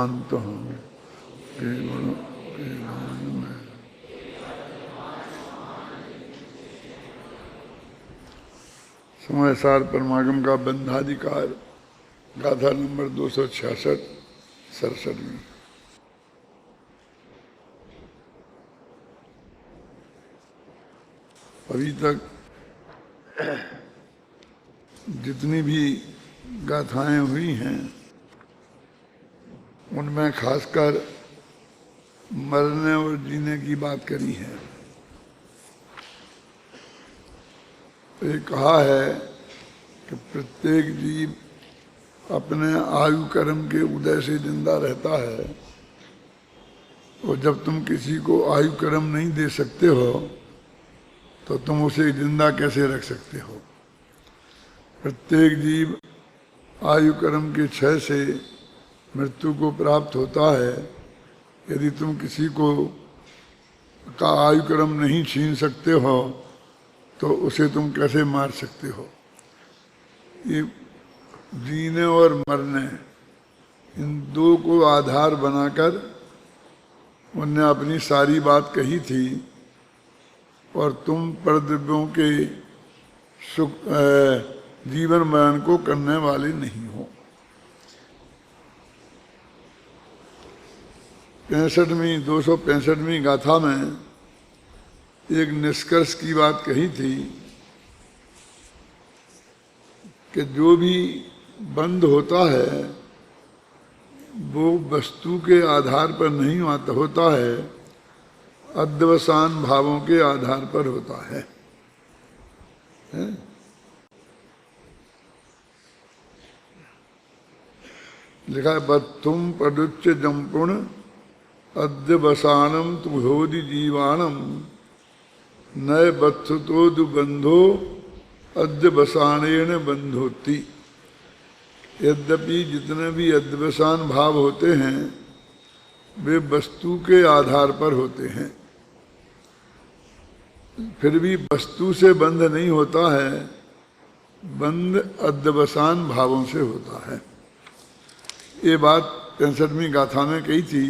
शांत हूँ केवल में। समय सार परमागम का बंधाधिकार, गाथा नंबर 266 67। अभी तक जितनी भी गाथाएं हुई हैं उनमें खासकर मरने और जीने की बात करी है। ये कहा है कि प्रत्येक जीव अपने आयु कर्म के उदय से जिंदा रहता है, और जब तुम किसी को आयु कर्म नहीं दे सकते हो तो तुम उसे जिंदा कैसे रख सकते हो। प्रत्येक जीव आयु कर्म के क्षय से मृत्यु को प्राप्त होता है। यदि तुम किसी को का आयु कर्म नहीं छीन सकते हो तो उसे तुम कैसे मार सकते हो। ये जीने और मरने, इन दो को आधार बनाकर उनने अपनी सारी बात कही थी। और तुम परद्रव्यों के सुख जीवन मरण को करने वाले नहीं हो। 265वीं गाथा में एक निष्कर्ष की बात कही थी कि जो भी बंध होता है वो वस्तु के आधार पर नहीं होता है, अध्यवसान भावों के आधार पर होता है। लिखा है बत्थुम पदुच्च जम्पुण अध्यवसानम तुहोदि जीवाणम नय बत्थुतो दुबंधो अध्यवसानेन बंधोति। यद्यपि जितने भी अध्यवसान भाव होते हैं वे वस्तु के आधार पर होते हैं, फिर भी वस्तु से बंध नहीं होता है, बंध अध्यवसान भावों से होता है। ये बात 65वीं गाथा में कही थी।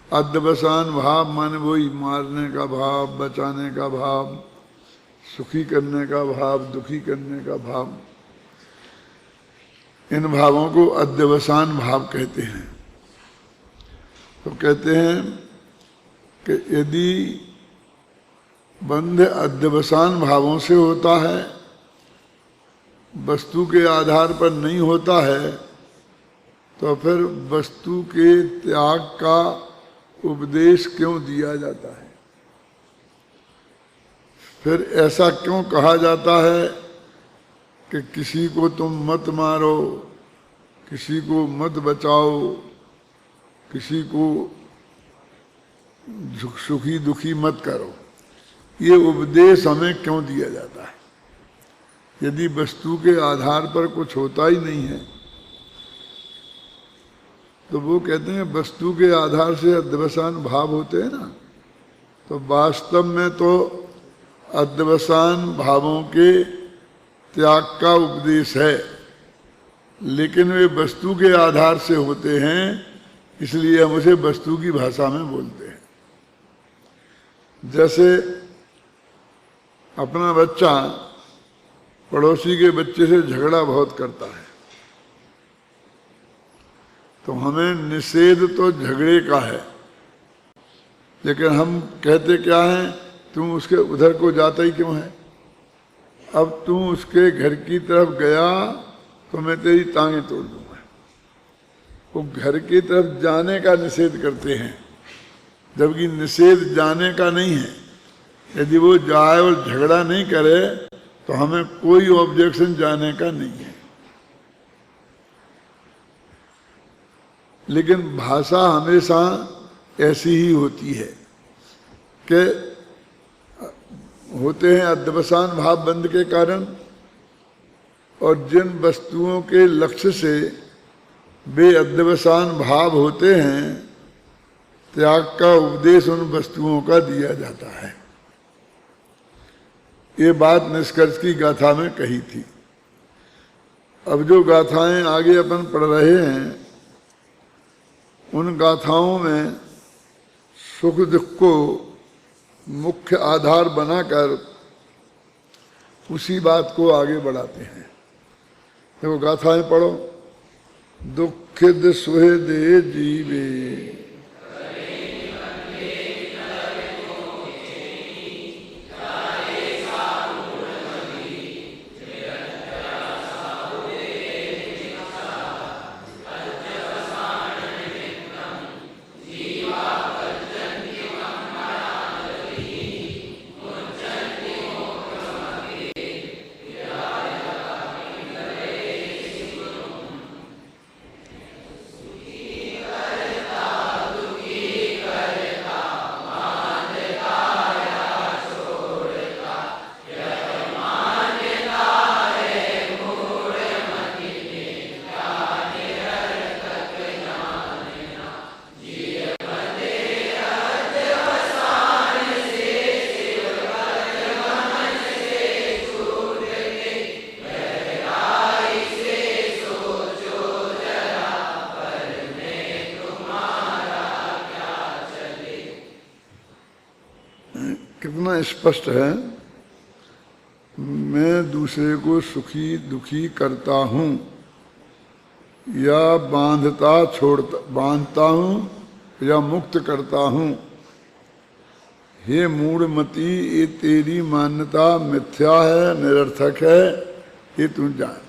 अध्यवसान भाव माने वही मारने का भाव, बचाने का भाव, सुखी करने का भाव, दुखी करने का भाव। इन भावों को अध्यवसान भाव कहते हैं। तो कहते हैं कि यदि बंध अध्यवसान भावों से होता है, वस्तु के आधार पर नहीं होता है, तो फिर वस्तु के त्याग का उपदेश क्यों दिया जाता है। फिर ऐसा क्यों कहा जाता है कि किसी को तुम मत मारो, किसी को मत बचाओ, किसी को सुखी दुखी मत करो। ये उपदेश हमें क्यों दिया जाता है यदि वस्तु के आधार पर कुछ होता ही नहीं है। तो वो कहते हैं वस्तु के आधार से अध्यवसान भाव होते हैं ना, तो वास्तव में तो अध्यवसान भावों के त्याग का उपदेश है, लेकिन वे वस्तु के आधार से होते हैं, इसलिए हम उसे वस्तु की भाषा में बोलते हैं। जैसे अपना बच्चा पड़ोसी के बच्चे से झगड़ा बहुत करता है, तो हमें निषेध तो झगड़े का है, लेकिन हम कहते क्या है, तुम उसके उधर को जाता ही क्यों है। अब तू उसके घर की तरफ गया तो मैं तेरी टांगें तोड़ दूंगा। वो घर की तरफ जाने का निषेध करते हैं, जबकि निषेध जाने का नहीं है। यदि वो जाए और झगड़ा नहीं करे तो हमें कोई ऑब्जेक्शन जाने का नहीं है। लेकिन भाषा हमेशा ऐसी ही होती है कि होते हैं अध्यवसान भाव बंध के कारण, और जिन वस्तुओं के लक्ष्य से वे अध्यवसान भाव होते हैं, त्याग का उपदेश उन वस्तुओं का दिया जाता है। ये बात निष्कर्ष की गाथा में कही थी। अब जो गाथाएं आगे अपन पढ़ रहे हैं उन गाथाओं में सुख दुख को मुख्य आधार बनाकर उसी बात को आगे बढ़ाते हैं। देखो गाथाएं पढ़ो। दुखिद सुहृदे जीवे कितना स्पष्ट है। मैं दूसरे को सुखी दुखी करता हूँ या बांधता हूँ या मुक्त करता हूँ। हे मूढ़मती, ये तेरी मान्यता मिथ्या है, निरर्थक है, ये तू जान।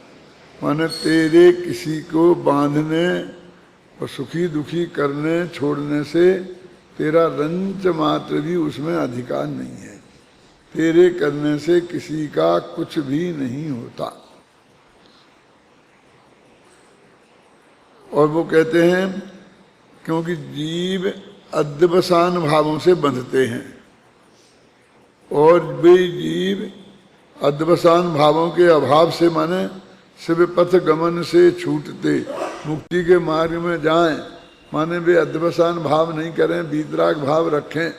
माने तेरे किसी को बांधने और सुखी दुखी करने छोड़ने से तेरा रंच मात्र भी उसमें अधिकार नहीं है। तेरे करने से किसी का कुछ भी नहीं होता। और वो कहते हैं क्योंकि जीव अध्यवसान भावों से बंधते हैं और वे जीव अध्यवसान भावों के अभाव से माने शिव पथ गमन से छूटते मुक्ति के मार्ग में जाएं, माने वे अध्यवसान भाव नहीं करें, वीतराग भाव रखें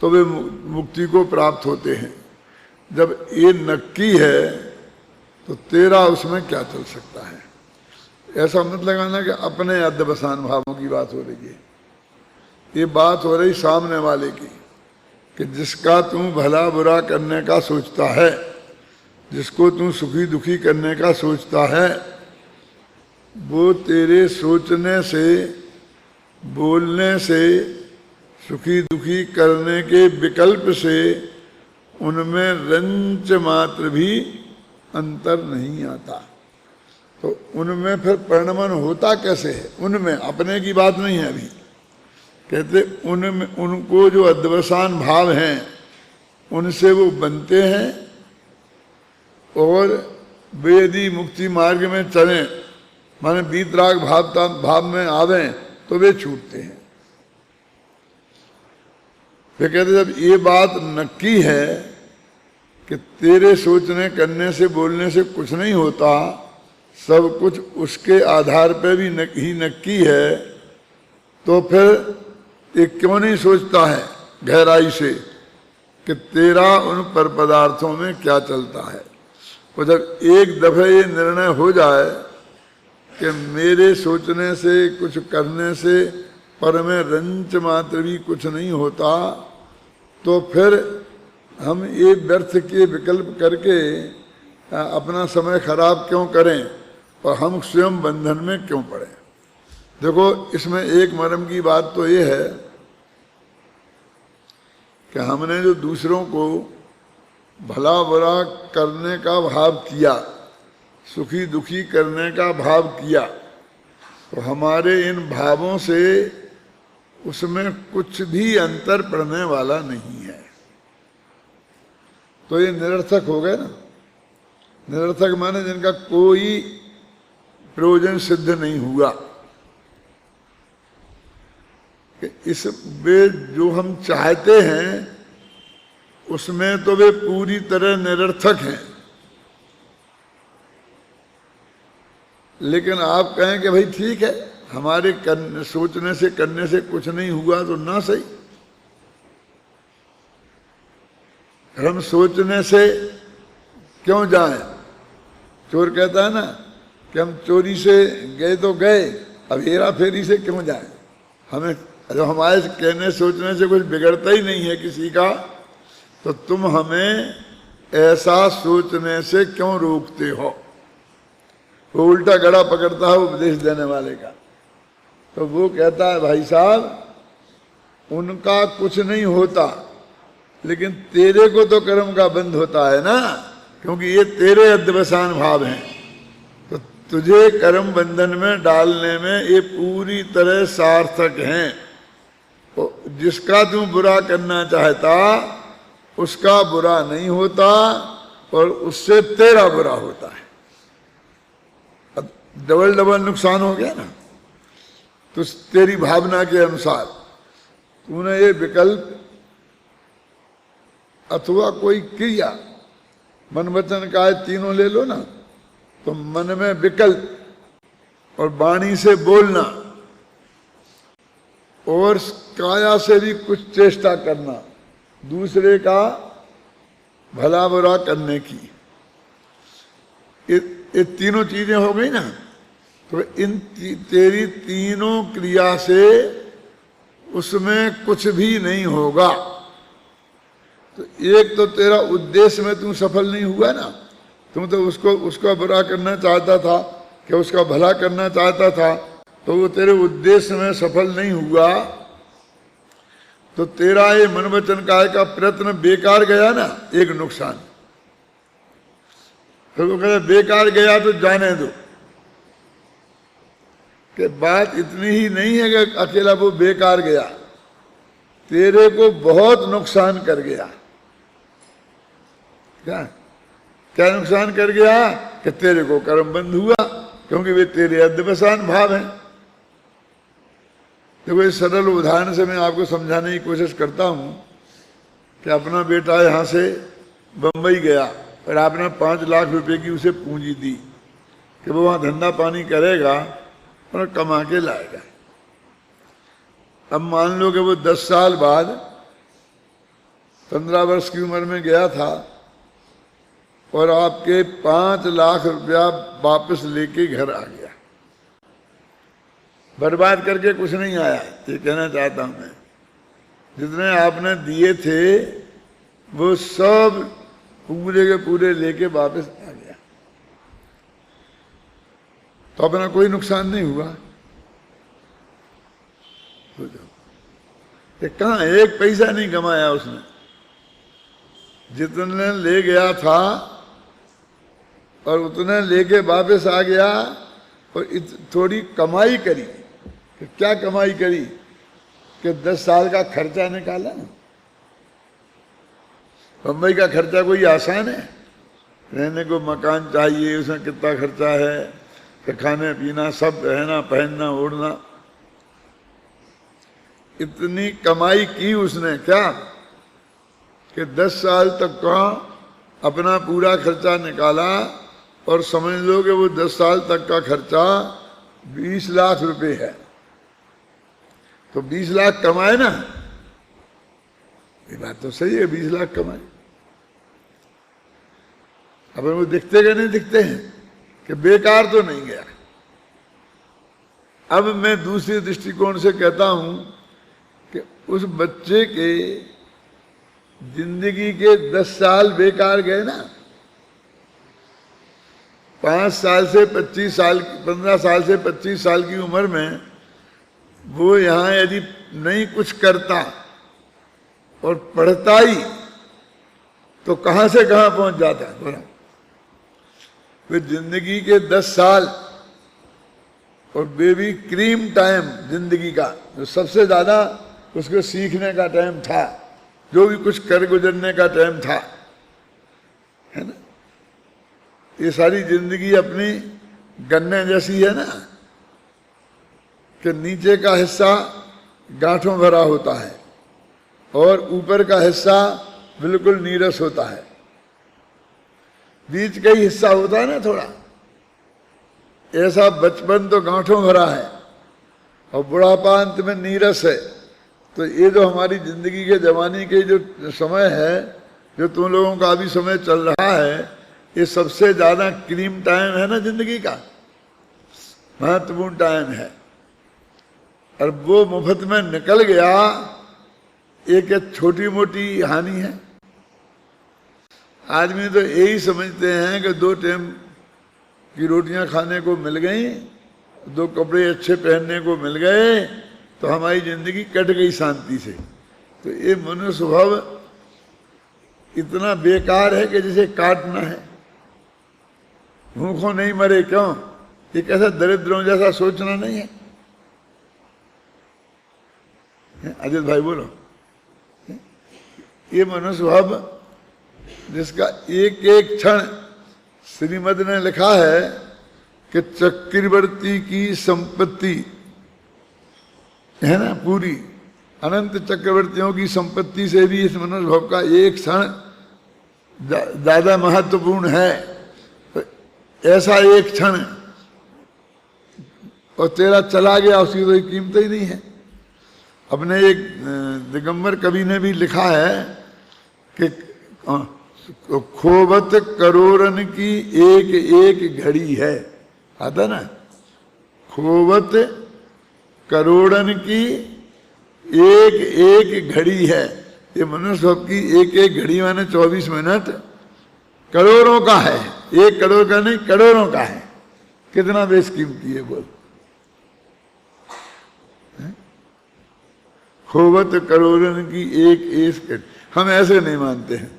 तो वे मुक्ति को प्राप्त होते हैं। जब ये नक्की है तो तेरा उसमें क्या चल सकता है। ऐसा मत लगाना कि अपने अध्यवसान भावों की बात हो रही है। ये बात हो रही सामने वाले की कि जिसका तू भला बुरा करने का सोचता है, जिसको तू सुखी दुखी करने का सोचता है, वो तेरे सोचने से बोलने से सुखी दुखी करने के विकल्प से उनमें रंच मात्र भी अंतर नहीं आता। तो उनमें फिर परिणमन होता कैसे है? उनमें, अपने की बात नहीं है अभी। कहते उनमें उनको जो अध्यवसान भाव हैं उनसे वो बनते हैं और वे यदि मुक्ति मार्ग में चलें, माने वीतराग भाव में आवें तो वे छूटते हैं। वे कहते जब ये बात नक्की है कि तेरे सोचने करने से बोलने से कुछ नहीं होता, सब कुछ उसके आधार पर भी ही नक्की है, तो फिर ये क्यों नहीं सोचता है गहराई से कि तेरा उन पर पदार्थों में क्या चलता है। तो जब एक दफे ये निर्णय हो जाए कि मेरे सोचने से कुछ करने से पर में रंच मात्र भी कुछ नहीं होता, तो फिर हम ये व्यर्थ के विकल्प करके अपना समय खराब क्यों करें और हम स्वयं बंधन में क्यों पड़े। देखो इसमें एक मर्म की बात तो ये है कि हमने जो दूसरों को भला बुरा करने का भाव किया, सुखी दुखी करने का भाव किया, तो हमारे इन भावों से उसमें कुछ भी अंतर पड़ने वाला नहीं है। तो ये निरर्थक हो गए ना। निरर्थक माने जिनका कोई प्रयोजन सिद्ध नहीं हुआ। इस वे जो हम चाहते हैं उसमें तो वे पूरी तरह निरर्थक हैं। लेकिन आप कहें कि भाई ठीक है, हमारे सोचने से करने से कुछ नहीं हुआ तो ना सही। हम सोचने से क्यों जाएं? चोर कहता है ना कि हम चोरी से गए तो गए, अब हेरा फेरी से क्यों जाए? हमें जब हमारे कहने सोचने से कुछ बिगड़ता ही नहीं है किसी का, तो तुम हमें ऐसा सोचने से क्यों रोकते हो? वो उल्टा गड़ा पकड़ता है उपदेश देने वाले का। तो वो कहता है भाई साहब उनका कुछ नहीं होता, लेकिन तेरे को तो कर्म का बंध होता है ना, क्योंकि ये तेरे अध्यवसान भाव हैं। तो तुझे कर्म बंधन में डालने में ये पूरी तरह सार्थक हैं। तो जिसका तू बुरा करना चाहता उसका बुरा नहीं होता और उससे तेरा बुरा होता है। अब डबल डबल नुकसान हो गया ना। तो तेरी भावना के अनुसार तूने ये विकल्प अथवा कोई क्रिया, मन वचन काया तीनों ले लो ना, तो मन में विकल्प और वाणी से बोलना और काया से भी कुछ चेष्टा करना दूसरे का भला बुरा करने की, ये तीनों चीजें हो गई ना। तो इन तेरी तीनों क्रिया से उसमें कुछ भी नहीं होगा। तो एक तो तेरा उद्देश्य में तू सफल नहीं हुआ ना। तुम तो उसका बुरा करना चाहता था कि उसका भला करना चाहता था, तो वो तेरे उद्देश्य में सफल नहीं हुआ। तो तेरा ये मन वचन काया का प्रयत्न बेकार गया ना, एक नुकसान। तो वो कहते बेकार गया तो जाने दो, कि बात इतनी ही नहीं है कि अकेला वो बेकार गया, तेरे को बहुत नुकसान कर गया। क्या नुकसान कर गया? कि तेरे को कर्म बंध हुआ, क्योंकि वे तेरे अध्यवसान भाव हैं। देखो इस सरल उदाहरण से मैं आपको समझाने की कोशिश करता हूं कि अपना बेटा यहां से बंबई गया और आपने 5 लाख रुपए की उसे पूंजी दी कि वो वहां धंधा पानी करेगा और कमा के लाएगा। अब मान लो कि वो 10 साल बाद 15 वर्ष की उम्र में गया था और आपके 5 लाख रुपया वापस लेके घर आ गया। बर्बाद करके कुछ नहीं आया, ये कहना चाहता हूं मैं। जितने आपने दिए थे वो सब पूरे के पूरे लेके वापस आ गया, तो अपना कोई नुकसान नहीं हुआ। कहां एक पैसा नहीं कमाया उसने। जितने ले गया था और उतने लेके वापस आ गया और थोड़ी कमाई करी। कि क्या कमाई करी? कि 10 साल का खर्चा निकाला। बम्बई का खर्चा कोई आसान है? रहने को मकान चाहिए, उसमें कितना खर्चा है, कि खाने पीना सब, रहना पहनना ओढ़ना। इतनी कमाई की उसने क्या कि 10 साल तक का अपना पूरा खर्चा निकाला और समझ लो कि वो 10 साल तक का खर्चा 20 लाख रुपए है। तो 20 लाख कमाए ना, ये बात तो सही है, 20 लाख कमाए। अब वो दिखते कि नहीं दिखते हैं कि बेकार तो नहीं गया। अब मैं दूसरे दृष्टिकोण से कहता हूं कि उस बच्चे के जिंदगी के 10 साल बेकार गए ना। 5 साल से 25 साल, 15 साल से 25 साल की उम्र में वो यहां यदि नहीं कुछ करता और पढ़ता ही, तो कहां से कहां पहुंच जाता है बोला। फिर जिंदगी के 10 साल और बेबी क्रीम टाइम जिंदगी का, जो सबसे ज्यादा उसको सीखने का टाइम था, जो भी कुछ कर गुजरने का टाइम था, है ना। ये सारी जिंदगी अपनी गन्ने जैसी है ना, कि नीचे का हिस्सा गांठों भरा होता है और ऊपर का हिस्सा बिल्कुल नीरस होता है। बीच का ही हिस्सा होता है ना थोड़ा। ऐसा बचपन तो गांठों भरा है और बुढ़ापा अंत में नीरस है। तो ये जो हमारी जिंदगी के जवानी के जो समय है, जो तुम लोगों का अभी समय चल रहा है, ये सबसे ज्यादा क्रीम टाइम है ना जिंदगी का, महत्वपूर्ण टाइम है। और वो मुफ्त में निकल गया, एक छोटी मोटी हानि है। आदमी तो यही समझते हैं कि 2 टाइम की रोटियां खाने को मिल गई, 2 कपड़े अच्छे पहनने को मिल गए, तो हमारी जिंदगी कट गई शांति से। तो ये मनुष्य स्वभाव इतना बेकार है कि जैसे काटना है, भूखों नहीं मरे क्यों, ये कैसा दरिद्रों जैसा सोचना नहीं है। अजित भाई बोलो, ये मनुष्य स्वभाव जिसका एक एक क्षण, श्रीमद ने लिखा है कि चक्रवर्ती की संपत्ति है ना पूरी, अनंत चक्रवर्तियों की संपत्ति से भी इस मनुष्य भाव का एक क्षण ज्यादा महत्वपूर्ण है। तो ऐसा एक क्षण और तेरा चला गया, उसकी कोई कीमत ही नहीं है। अपने एक दिगंबर कवि ने भी लिखा है कि खोवत करोड़न की एक एक घड़ी है, आता ना, खोवत करोड़न की एक एक घड़ी है। ये मनुष्य की एक एक घड़ी माने 24 मिनट करोड़ों का है, 1 करोड़ का नहीं, करोड़ों का है। कितना बेशकीमती है बोल। खोवत करोड़न की एक एक, हम ऐसे नहीं मानते हैं।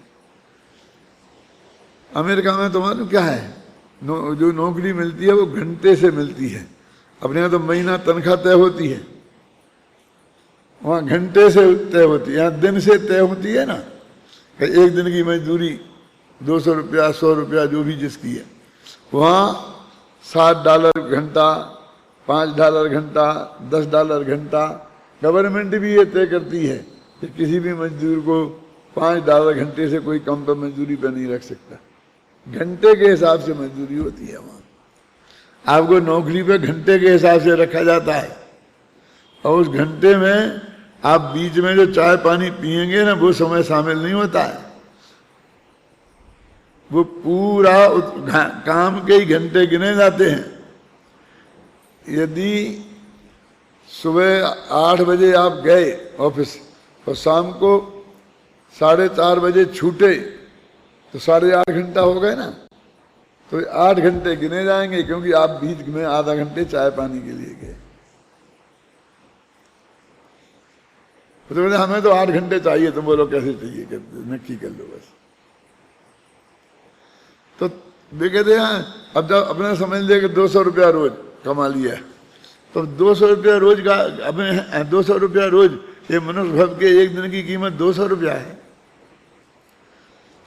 अमेरिका में तो मालूम क्या है, जो नौकरी मिलती है वो घंटे से मिलती है। अपने यहाँ तो महीना तनख्वाह तय होती है, वहाँ घंटे से तय होती है, यहाँ दिन से तय होती है ना। एक दिन की मजदूरी 200 रुपया, 100 रुपया, जो भी जिसकी है। वहाँ $7 घंटा, $5 घंटा, $10 घंटा। गवर्नमेंट भी ये तय करती है कि किसी भी मजदूर को $5 घंटे से कोई कम पर मजदूरी पर नहीं रख सकता। घंटे के हिसाब से मजदूरी होती है वहाँ। आपको नौकरी पे घंटे के हिसाब से रखा जाता है, और उस घंटे में आप बीच में जो चाय पानी पिएंगे ना, वो समय शामिल नहीं होता है। वो पूरा काम के ही घंटे गिने जाते हैं। यदि सुबह 8 बजे आप गए ऑफिस और शाम को 4:30 बजे छूटे, तो 8.5 घंटा हो गए ना, तो 8 घंटे गिने जाएंगे, क्योंकि आप बीच में आधा घंटे चाय पानी के लिए गए। तो बोले हमें तो 8 घंटे चाहिए, तो बोलो कैसे चाहिए, नक्की कर लो बस। तो वे कहते हैं अब जब अपने समझ ले कि 200 रुपया रोज कमा लिया, तो 200 रुपया रोज का, अपने 200 रुपया रोज, ये मनुष्य भव के एक दिन की कीमत 200 रुपया है।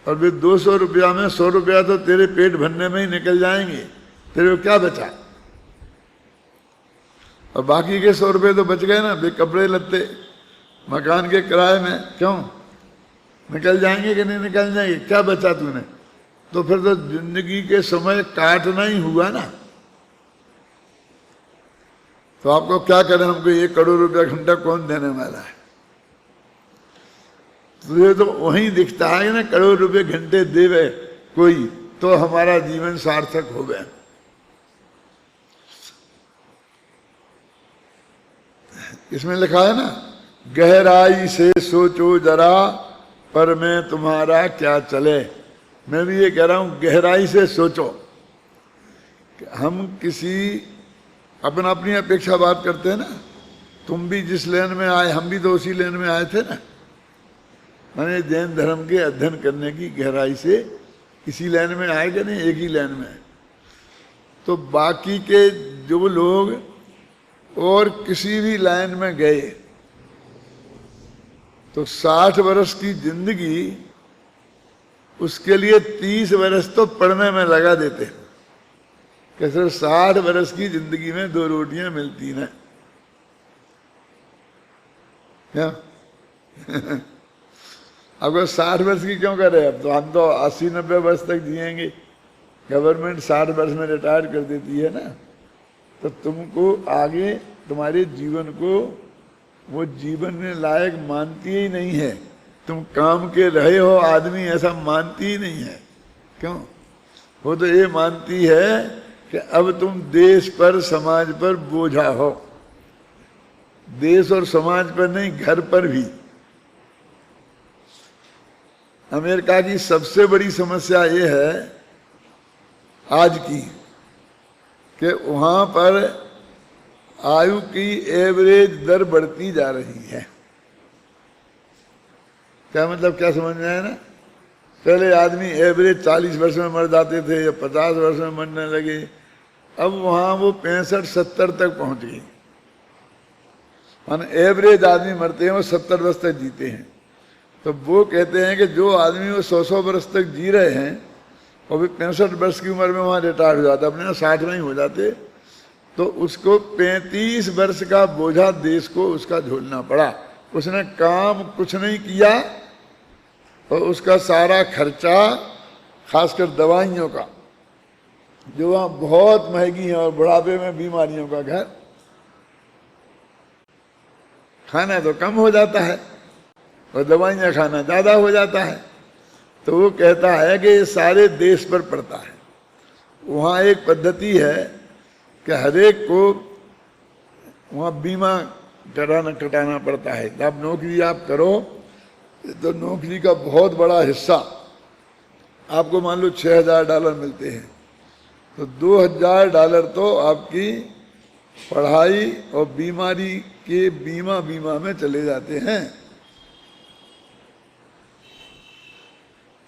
और फिर 200 रुपया में 100 रुपया तो तेरे पेट भरने में ही निकल जाएंगे, तेरे को क्या बचा। और बाकी के 100 रुपये तो बच गए ना, वे कपड़े लत्ते मकान के किराए में क्यों निकल जाएंगे कि नहीं निकल जाएंगे, क्या बचा तूने। तो फिर तो जिंदगी के समय काटना ही हुआ ना। तो आपको क्या करें, हमको 1 करोड़ रुपया घंटा कौन देने वाला है। तुझे तो वहीं दिखता है ना, करोड़ रुपए घंटे देवे कोई, तो हमारा जीवन सार्थक हो गया। इसमें लिखा है ना, गहराई से सोचो जरा, पर मैं तुम्हारा क्या चले। मैं भी ये कह रहा हूं, गहराई से सोचो। हम किसी अपनी अपेक्षा बात करते हैं ना, तुम भी जिस लेन में आए, हम भी तो उसी लेन में आए थे ना। मैंने जैन धर्म के अध्ययन करने की गहराई से इसी लाइन में आए कि नहीं, एक ही लाइन में। तो बाकी के जो लोग और किसी भी लाइन में गए, तो 60 वर्ष की जिंदगी, उसके लिए 30 वर्ष तो पढ़ने में लगा देते हैं कि सर 60 वर्ष की जिंदगी में 2 रोटियां मिलती ना क्या। अब 60 वर्ष की क्यों कर रहे हैं, अब तो हम तो 80-90 वर्ष तक जिएंगे। गवर्नमेंट 60 वर्ष में रिटायर कर देती है ना। तो तुमको आगे तुम्हारे जीवन को वो जीवन में लायक मानती ही नहीं है। तुम काम के रहे हो आदमी, ऐसा मानती ही नहीं है। क्यों, वो तो ये मानती है कि अब तुम देश पर समाज पर बोझा हो। देश और समाज पर नहीं, घर पर भी। अमेरिका की सबसे बड़ी समस्या ये है आज की कि वहां पर आयु की एवरेज दर बढ़ती जा रही है। क्या मतलब, क्या समझ में आया ना? पहले आदमी एवरेज 40 वर्ष में मर जाते थे या 50 वर्ष में मरने लगे, अब वहां वो 65-70 तक पहुंच गई। माने एवरेज आदमी मरते हैं वो 70 वर्ष तक जीते हैं। तो वो कहते हैं कि जो आदमी वो 100 वर्ष तक जी रहे हैं और भी 65 वर्ष की उम्र में वहां रिटायर हो जाता, अपने 60 में ही हो जाते, तो उसको 35 वर्ष का बोझा देश को उसका झेलना पड़ा। उसने काम कुछ नहीं किया और उसका सारा खर्चा, खासकर दवाइयों का, जो वहां बहुत महंगी है, और बुढ़ापे में बीमारियों का घर, खाना तो कम हो जाता है और दवाइयाँ खाना ज़्यादा हो जाता है। तो वो कहता है कि ये सारे देश पर पड़ता है। वहाँ एक पद्धति है कि हरेक को वहाँ बीमा कटाना पड़ता है। जब नौकरी आप करो तो नौकरी का बहुत बड़ा हिस्सा आपको, मान लो $6000 मिलते हैं, तो $2000 तो आपकी पढ़ाई और बीमारी के बीमा में चले जाते हैं।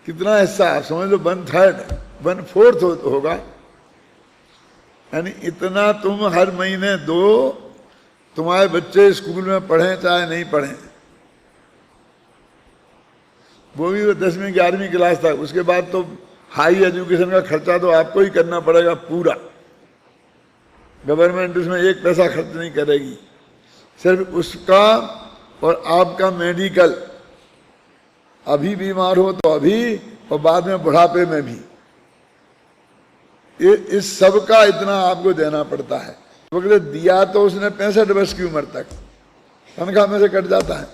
कितना हिस्सा आप समझ लो, 1/3 होगा। यानी इतना तुम हर महीने दो, तुम्हारे बच्चे स्कूल में पढ़ें चाहे नहीं पढ़ें। वो भी 10वीं 11वीं क्लास तक, उसके बाद तो हाई एजुकेशन का खर्चा तो आपको ही करना पड़ेगा पूरा। गवर्नमेंट उसमें एक पैसा खर्च नहीं करेगी, सिर्फ उसका और आपका मेडिकल, अभी बीमार हो तो अभी, और बाद में बुढ़ापे में भी, इस सब का इतना आपको देना पड़ता है। तो दिया तो उसने 65 वर्ष की उम्र तक, तनख्वाह में से कट जाता है,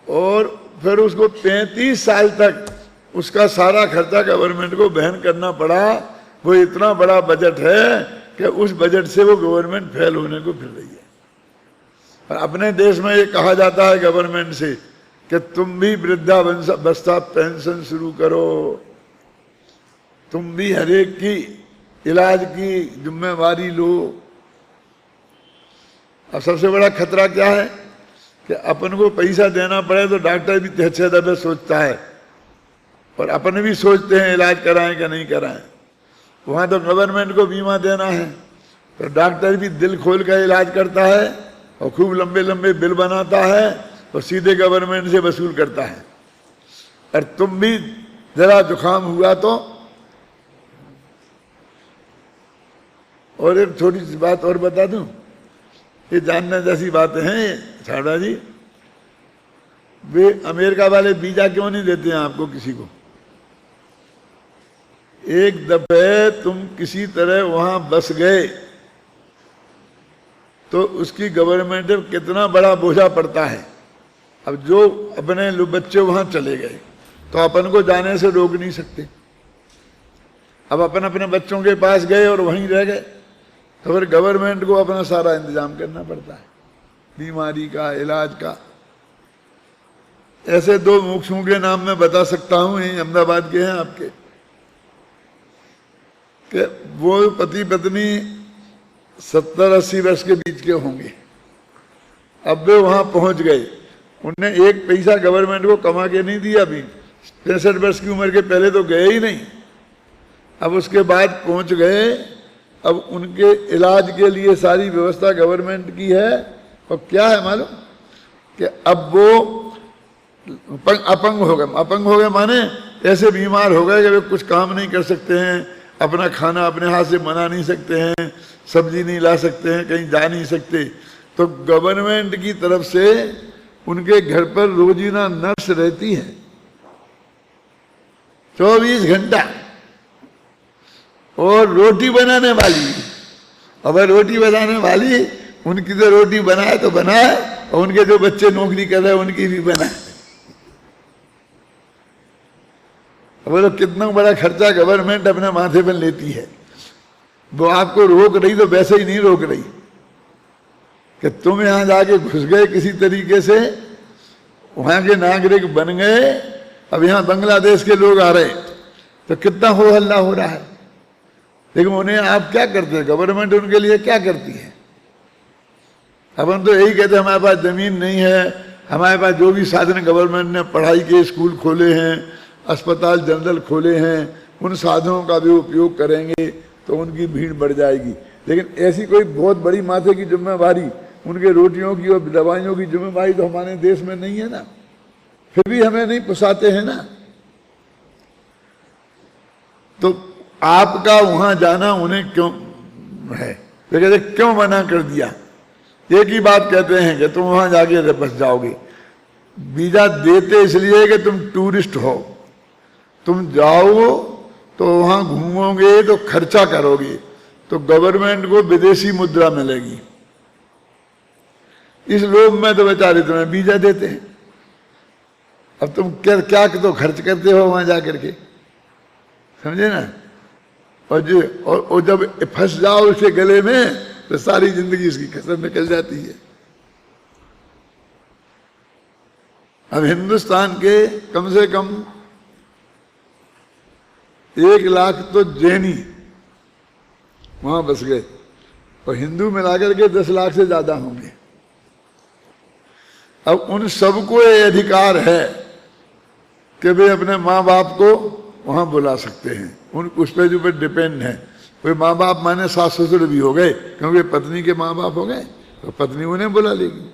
और फिर उसको 35 साल तक उसका सारा खर्चा गवर्नमेंट को वहन करना पड़ा। वो इतना बड़ा बजट है कि उस बजट से वो गवर्नमेंट फेल होने को फिर रही है। और अपने देश में ये कहा जाता है गवर्नमेंट से कि तुम भी वृद्धावस्था पेंशन शुरू करो, तुम भी हरेक की इलाज की जिम्मेवारी लो। और सबसे बड़ा खतरा क्या है कि अपन को पैसा देना पड़े तो डॉक्टर भी 6 दफे सोचता है, और अपन भी सोचते हैं इलाज कराएं कि नहीं कराएं। वहाँ तो गवर्नमेंट को बीमा देना है, तो डॉक्टर भी दिल खोल कर इलाज करता है और खूब लंबे लंबे बिल बनाता है और सीधे गवर्नमेंट से वसूल करता है। और तुम भी जरा जुकाम हुआ तो। और एक छोटी सी बात और बता दूं, ये जानने जैसी बातें हैं छाड़ा जी। वे अमेरिका वाले वीजा क्यों नहीं देते हैं आपको किसी को? एक दफे तुम किसी तरह वहां बस गए तो उसकी गवर्नमेंट पर कितना बड़ा बोझा पड़ता है। अब जो अपने बच्चे वहां चले गए तो अपन को जाने से रोक नहीं सकते। अब अपन अपने बच्चों के पास गए और वहीं रह गए तो फिर गवर्नमेंट को अपना सारा इंतजाम करना पड़ता है, बीमारी का, इलाज का। ऐसे 2 मुखियों के नाम मैं बता सकता हूं, यही अहमदाबाद के हैं आपके, कि वो पति पत्नी 70-80 वर्ष के बीच के होंगे। अब वे वहां पहुंच गए, उनने एक पैसा गवर्नमेंट को कमा के नहीं दिया। अभी 65 वर्ष की उम्र के पहले तो गए ही नहीं, अब उसके बाद पहुंच गए। अब उनके इलाज के लिए सारी व्यवस्था गवर्नमेंट की है। और क्या है मालूम कि अब वो अपंग हो गए। अपंग हो गए माने ऐसे बीमार हो गए कि वे कुछ काम नहीं कर सकते हैं, अपना खाना अपने हाथ से बना नहीं सकते हैं, सब्जी नहीं ला सकते हैं, कहीं जा नहीं सकते। तो गवर्नमेंट की तरफ से उनके घर पर रोजीना नर्स रहती है 24 घंटा, और रोटी बनाने वाली। अब रोटी बनाने वाली उनकी तो रोटी बनाए तो बनाए, और उनके जो बच्चे नौकरी कर रहे हैं उनकी भी बनाए। बोलो कितना बड़ा खर्चा गवर्नमेंट अपने माथे पर लेती है। वो आपको रोक रही तो वैसे ही नहीं रोक रही, कि तुम यहां जाके घुस गए किसी तरीके से, वहां के नागरिक बन गए, अब यहां बांग्लादेश के लोग आ रहे, तो कितना हो हल्ला हो रहा है। लेकिन उन्हें आप क्या करते हैं, गवर्नमेंट उनके लिए क्या करती है? अब हम तो यही कहते हैं हमारे पास जमीन नहीं है, हमारे पास जो भी साधन गवर्नमेंट ने पढ़ाई के स्कूल खोले हैं, अस्पताल जनरल खोले हैं, उन साधनों का भी उपयोग करेंगे तो उनकी भीड़ बढ़ जाएगी। लेकिन ऐसी कोई बहुत बड़ी माथे की जिम्मेवारी, उनके रोटियों की और दवाइयों की जिम्मेवारी तो हमारे देश में नहीं है ना। फिर भी हमें नहीं पुसाते हैं ना। तो आपका वहां जाना उन्हें क्यों है? तो कहते क्यों मना कर दिया? एक ही बात कहते हैं कि तुम वहां जाके बस जाओगे। वीजा देते इसलिए कि तुम टूरिस्ट हो, तुम जाओ तो वहां घूमोगे तो खर्चा करोगे, तो गवर्नमेंट को विदेशी मुद्रा मिलेगी। इस लोभ में तो बेचारे तुम्हें वीजा देते हैं। अब तुम क्या क्या तो खर्च करते हो वहां जाकर के, समझे ना। और जब फंस जाओ उसके गले में तो सारी जिंदगी उसकी कसर निकल जाती है। अब हिंदुस्तान के कम से कम 1 लाख तो जैनी वहां बस गए, और हिंदू मिलाकर के 10 लाख से ज्यादा होंगे। अब उन सबको ये अधिकार है कि वे अपने माँ बाप को वहां बुला सकते हैं, उन उस पर जो डिपेंड है। कोई माँ बाप माने सास ससुर भी हो गए, क्योंकि पत्नी के माँ बाप हो गए, तो पत्नी उन्हें बुला लेगी।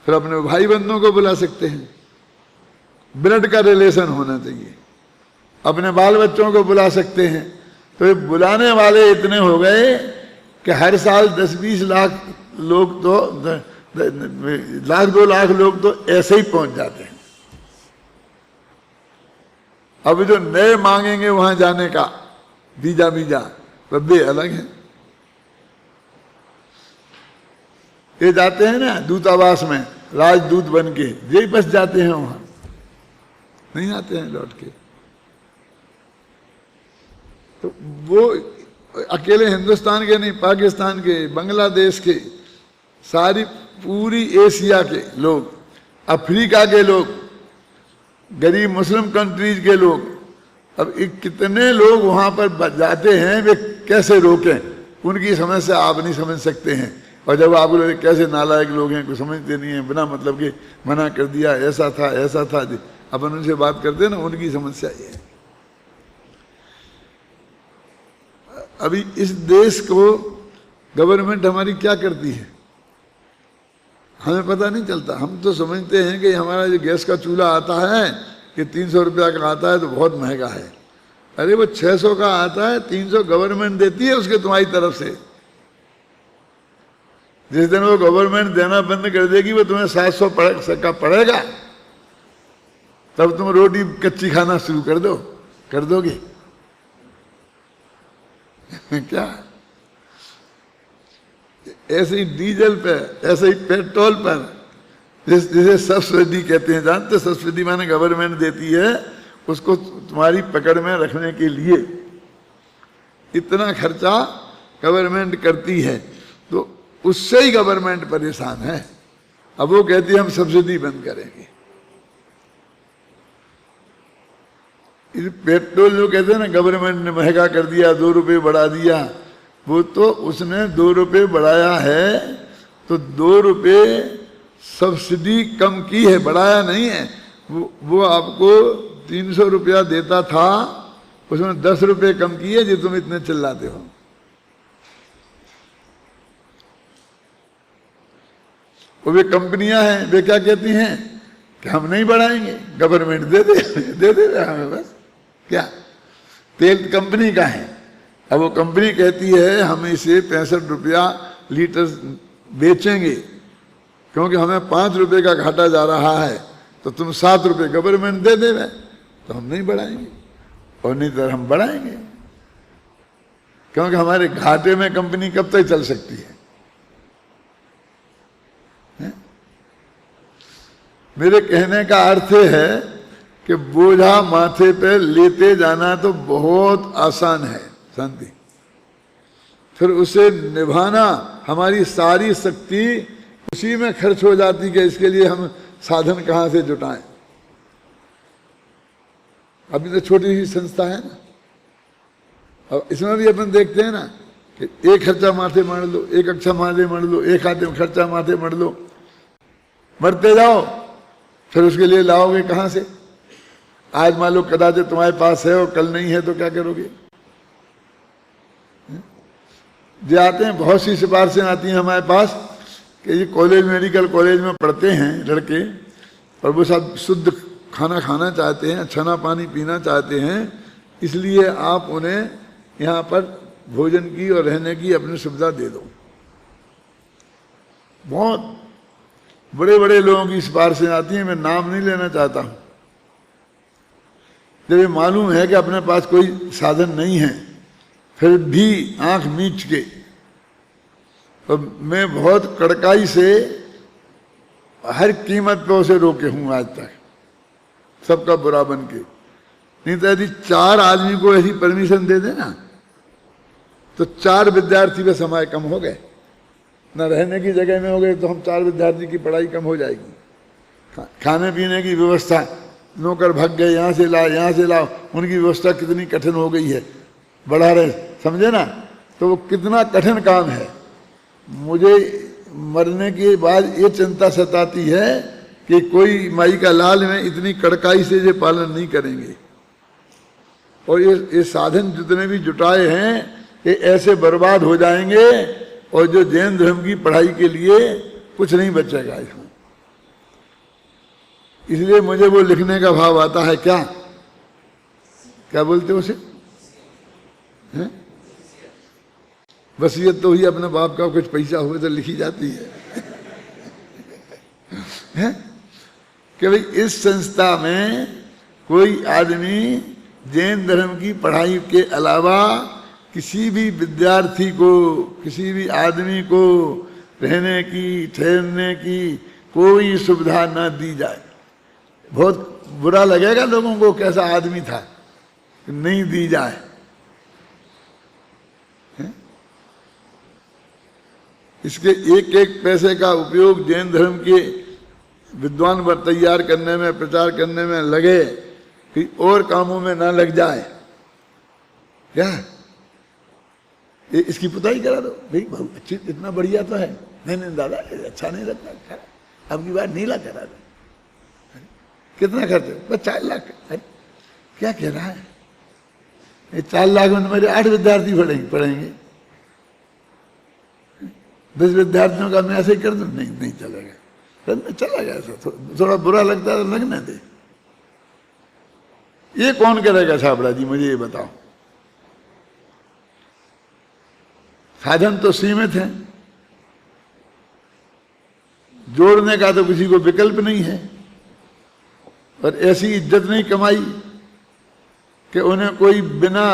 फिर अपने भाई बंधुओं को बुला सकते हैं, ब्लड का रिलेशन होना चाहिए। अपने बाल बच्चों को बुला सकते हैं। तो ये बुलाने वाले इतने हो गए कि हर साल 10-20 लाख लोग तो 1-2 लाख लोग तो ऐसे ही पहुंच जाते हैं। अब जो नए मांगेंगे वहां जाने का वीजा तो वे अलग है। ये जाते हैं ना दूतावास में राजदूत बन के, यही बस जाते हैं वहां, नहीं आते हैं लौट के। तो वो अकेले हिंदुस्तान के नहीं, पाकिस्तान के, बांग्लादेश के, सारी पूरी एशिया के लोग, अफ्रीका के लोग, गरीब मुस्लिम कंट्रीज के लोग, अब कितने लोग वहां पर जाते हैं, वे कैसे रोकें? उनकी समस्या आप नहीं समझ सकते हैं। और जब आप लोग कैसे नालायक लोग हैं, कुछ समझते नहीं है, बिना मतलब के मना कर दिया, ऐसा था अपन उनसे बात करते हैं ना, उनकी समस्या ये है। अभी इस देश को गवर्नमेंट हमारी क्या करती है हमें पता नहीं चलता। हम तो समझते हैं कि हमारा जो गैस का चूल्हा आता है कि 300 रुपया का आता है तो बहुत महंगा है। अरे वो 600 का आता है, 300 गवर्नमेंट देती है उसके तुम्हारी तरफ से। जिस दिन वो गवर्नमेंट देना बंद कर देगी, वो तुम्हें 700 का पड़ेगा, तब तुम रोटी कच्ची खाना शुरू कर दोगे क्या? ऐसे ही डीजल पे, ऐसे ही पेट्रोल पर, जिसे सब्सिडी कहते हैं, जानते? सब्सिडी माने गवर्नमेंट देती है उसको तुम्हारी पकड़ में रखने के लिए, इतना खर्चा गवर्नमेंट करती है। तो उससे ही गवर्नमेंट परेशान है। अब वो कहती है हम सब्सिडी बंद करेंगे। पेट्रोल जो कहते हैं ना गवर्नमेंट ने महंगा कर दिया, 2 रुपये बढ़ा दिया, वो तो उसने 2 रुपये बढ़ाया है, तो 2 रुपये सब्सिडी कम की है, बढ़ाया नहीं है। वो आपको 300 रुपया देता था, उसमें 10 रुपये कम किए, जो तुम इतने चिल्लाते हो। वो वे कंपनियां हैं, वे क्या कहती हैं कि हम नहीं बढ़ाएंगे, गवर्नमेंट दे दे हमें बस। क्या तेल कंपनी का है, अब वो कंपनी कहती है हम इसे 65 रुपया लीटर बेचेंगे, क्योंकि हमें 5 रुपये का घाटा जा रहा है, तो तुम 7 रुपये गवर्नमेंट दे देवे, तो हम नहीं बढ़ाएंगे। और नहीं तो हम बढ़ाएंगे, क्योंकि हमारे घाटे में कंपनी कब तक चल सकती है? मेरे कहने का अर्थ है कि बोझा माथे पे लेते जाना तो बहुत आसान है, शांति। फिर उसे निभाना हमारी सारी शक्ति उसी में खर्च हो जाती कि इसके लिए हम साधन कहाँ से जुटाएं। अभी तो छोटी सी संस्था है ना, अब इसमें भी अपन देखते हैं ना कि एक खर्चा माथे मार लो, एक अच्छा माथे मार लो, एक आधे खर्चा माथे मार लो, मरते जाओ, फिर उसके लिए लाओगे कहाँ से? आज मान लो कदाचित तुम्हारे पास है और कल नहीं है तो क्या करोगे? जो आते हैं, बहुत सी सिफारिशें आती हैं हमारे पास कि ये कॉलेज, मेडिकल कॉलेज में पढ़ते हैं लड़के और वो सब शुद्ध खाना खाना चाहते हैं, अच्छा ना पानी पीना चाहते हैं, इसलिए आप उन्हें यहाँ पर भोजन की और रहने की अपनी सुविधा दे दो। बहुत बड़े बड़े लोगों की सिफारिशें आती हैं, मैं नाम नहीं लेना चाहता हूँ। जब ये मालूम है कि अपने पास कोई साधन नहीं है, फिर भी आंख मीच के, और मैं बहुत कड़काई से हर कीमत पे उसे रोके हूं आज तक, सबका बुरा बन के। नहीं तो यदि 4 आदमी को ऐसी परमिशन दे देना तो 4 विद्यार्थी पे समय कम हो गए, न रहने की जगह में हो गए तो हम 4 विद्यार्थी की पढ़ाई कम हो जाएगी। खाने पीने की व्यवस्था, नौकर भाग गए, यहाँ से लाओ यहाँ से लाओ, उनकी व्यवस्था कितनी कठिन हो गई है, बढ़ा रहे, समझे ना? तो वो कितना कठिन काम है। मुझे मरने के बाद ये चिंता सताती है कि कोई माई का लाल में इतनी कड़काई से ये पालन नहीं करेंगे, और ये साधन जितने भी जुटाए हैं ये ऐसे बर्बाद हो जाएंगे, और जो जैन धर्म की पढ़ाई के लिए कुछ नहीं बचेगा इसमें। इसलिए मुझे वो लिखने का भाव आता है, क्या बोलते हो उसे, हैं? वसीयत तो ही अपने बाप का कुछ पैसा हुए तो लिखी जाती है कि भाई इस संस्था में कोई आदमी जैन धर्म की पढ़ाई के अलावा किसी भी विद्यार्थी को, किसी भी आदमी को रहने की, ठहरने की कोई सुविधा न दी जाए। बहुत बुरा लगेगा लोगों को, कैसा आदमी था, नहीं दी जाए। इसके एक एक पैसे का उपयोग जैन धर्म के विद्वान पर तैयार करने में, प्रचार करने में लगे, कि और कामों में ना लग जाए। क्या इसकी पुताई करा दो भाई, बहुत अच्छी, इतना बढ़िया तो है। नहीं दादा अच्छा नहीं लगता, अब की बार नीला करा दो। कितना खर्च? बस 4 लाख। क्या कह रहा है? ये 4 लाख में मेरे 8 विद्यार्थी पढ़ेंगे। 10 विद्यार्थियों का मैं ऐसे ही कर दूं? नहीं चलेगा। चलेगा ऐसा, थोड़ा बुरा लगता है तो लगने दे। ये कौन करेगा छाबड़ा जी, मुझे ये बताओ। साधन तो सीमित है, जोड़ने का तो किसी को विकल्प नहीं है, और ऐसी इज्जत नहीं कमाई कि उन्हें कोई बिना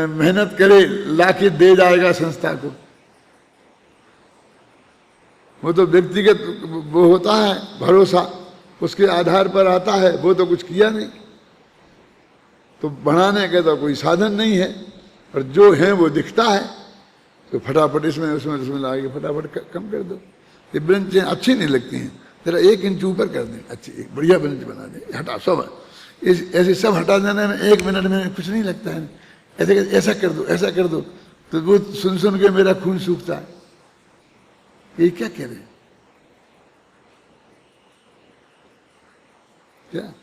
मेहनत करे लाके दे जाएगा संस्था को। वो तो व्यक्तिगत वो होता है, भरोसा उसके आधार पर आता है, वो तो कुछ किया नहीं, तो बढ़ाने का तो कोई साधन नहीं है, और जो है वो दिखता है, तो फटाफट इसमें लाके फटाफट कम कर दो। ये ब्रेंचें अच्छी नहीं लगती हैं, जरा 1 इंच ऊपर कर दें, अच्छी एक बढ़िया ब्रेंच बना दें, हटा सब ऐसे सब हटा देने में 1 मिनट में कुछ नहीं लगता है। ऐसा कर दो, ऐसा कर दो, तो वो सुन के मेरा खून सूखता है। ये क्या कह रहे हैं? क्या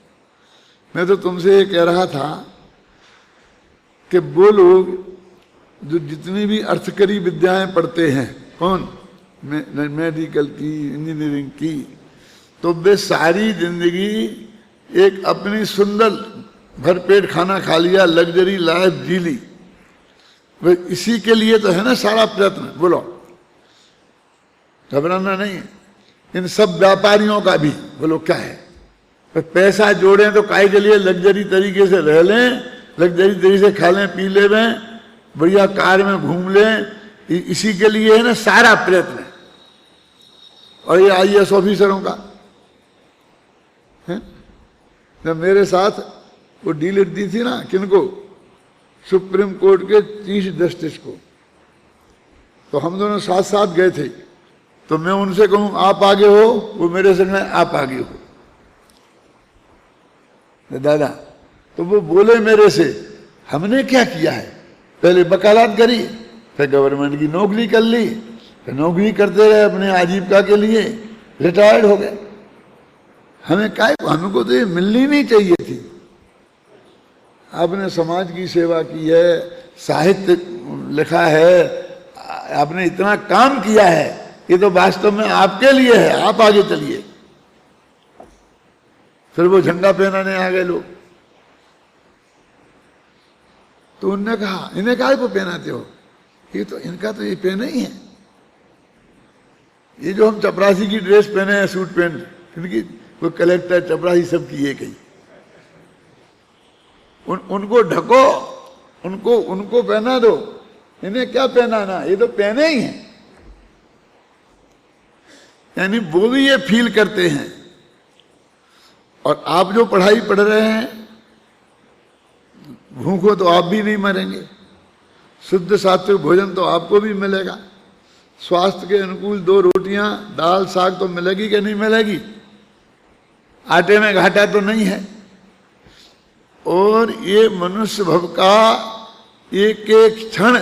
मैं तो तुमसे ये कह रहा था कि वो लोग जो जितनी भी अर्थकरी विद्याएं पढ़ते हैं, कौन, मेडिकल की, इंजीनियरिंग की, तो वे सारी जिंदगी एक अपनी सुंदर भरपेट खाना खा लिया, लग्जरी लाइफ जी ली, वे इसी के लिए तो है ना सारा प्रयत्न। बोलो, घबराना नहीं है। इन सब व्यापारियों का भी बोलो क्या है, पैसा जोड़ें तो काय के लिए, लग्जरी तरीके से रह लें, लग्जरी तरीके से खा लें, पी ले, बढ़िया कार में घूम लें, इसी के लिए है ना सारा प्रयत्न। और ये IAS ऑफिसरों का है। जब मेरे साथ वो डील दी थी ना, किनको, सुप्रीम कोर्ट के 30 जस्टिस को, तो हम दोनों साथ साथ गए थे, तो मैं उनसे कहूं आप आगे हो, वो मेरे से कहें आप आगे हो दादा, तो वो बोले मेरे से हमने क्या किया है, पहले वकालत करी, फिर गवर्नमेंट की नौकरी कर ली, फिर नौकरी करते रहे अपने आजीविका के लिए, रिटायर्ड हो गए, हमें काय, हमको तो ये मिलनी नहीं चाहिए थी। आपने समाज की सेवा की है, साहित्य लिखा है, आपने इतना काम किया है, ये तो वास्तव में आपके लिए है, आप आगे चलिए। फिर वो झंडा पहनाने आ गए लोग, तो उनने कहा इन्हें काहे को पहनाते हो, ये तो इनका तो ये पहना ही है, ये जो हम चपरासी की ड्रेस पहने हैं, सूट पैंट, इनकी वो कलेक्टर चपरासी सबकी एक ही, उनको ढको, उनको पहना दो, इन्हें क्या पहनाना, ये तो पहने ही हैं। यानी वो भी ये फील करते हैं। और आप जो पढ़ाई पढ़ रहे हैं, भूखो तो आप भी नहीं मरेंगे, शुद्ध सात्विक भोजन तो आपको भी मिलेगा, स्वास्थ्य के अनुकूल 2 रोटियां दाल साग तो मिलेगी कि नहीं मिलेगी, आटे में घाटा तो नहीं है। और ये मनुष्य भव का एक एक क्षण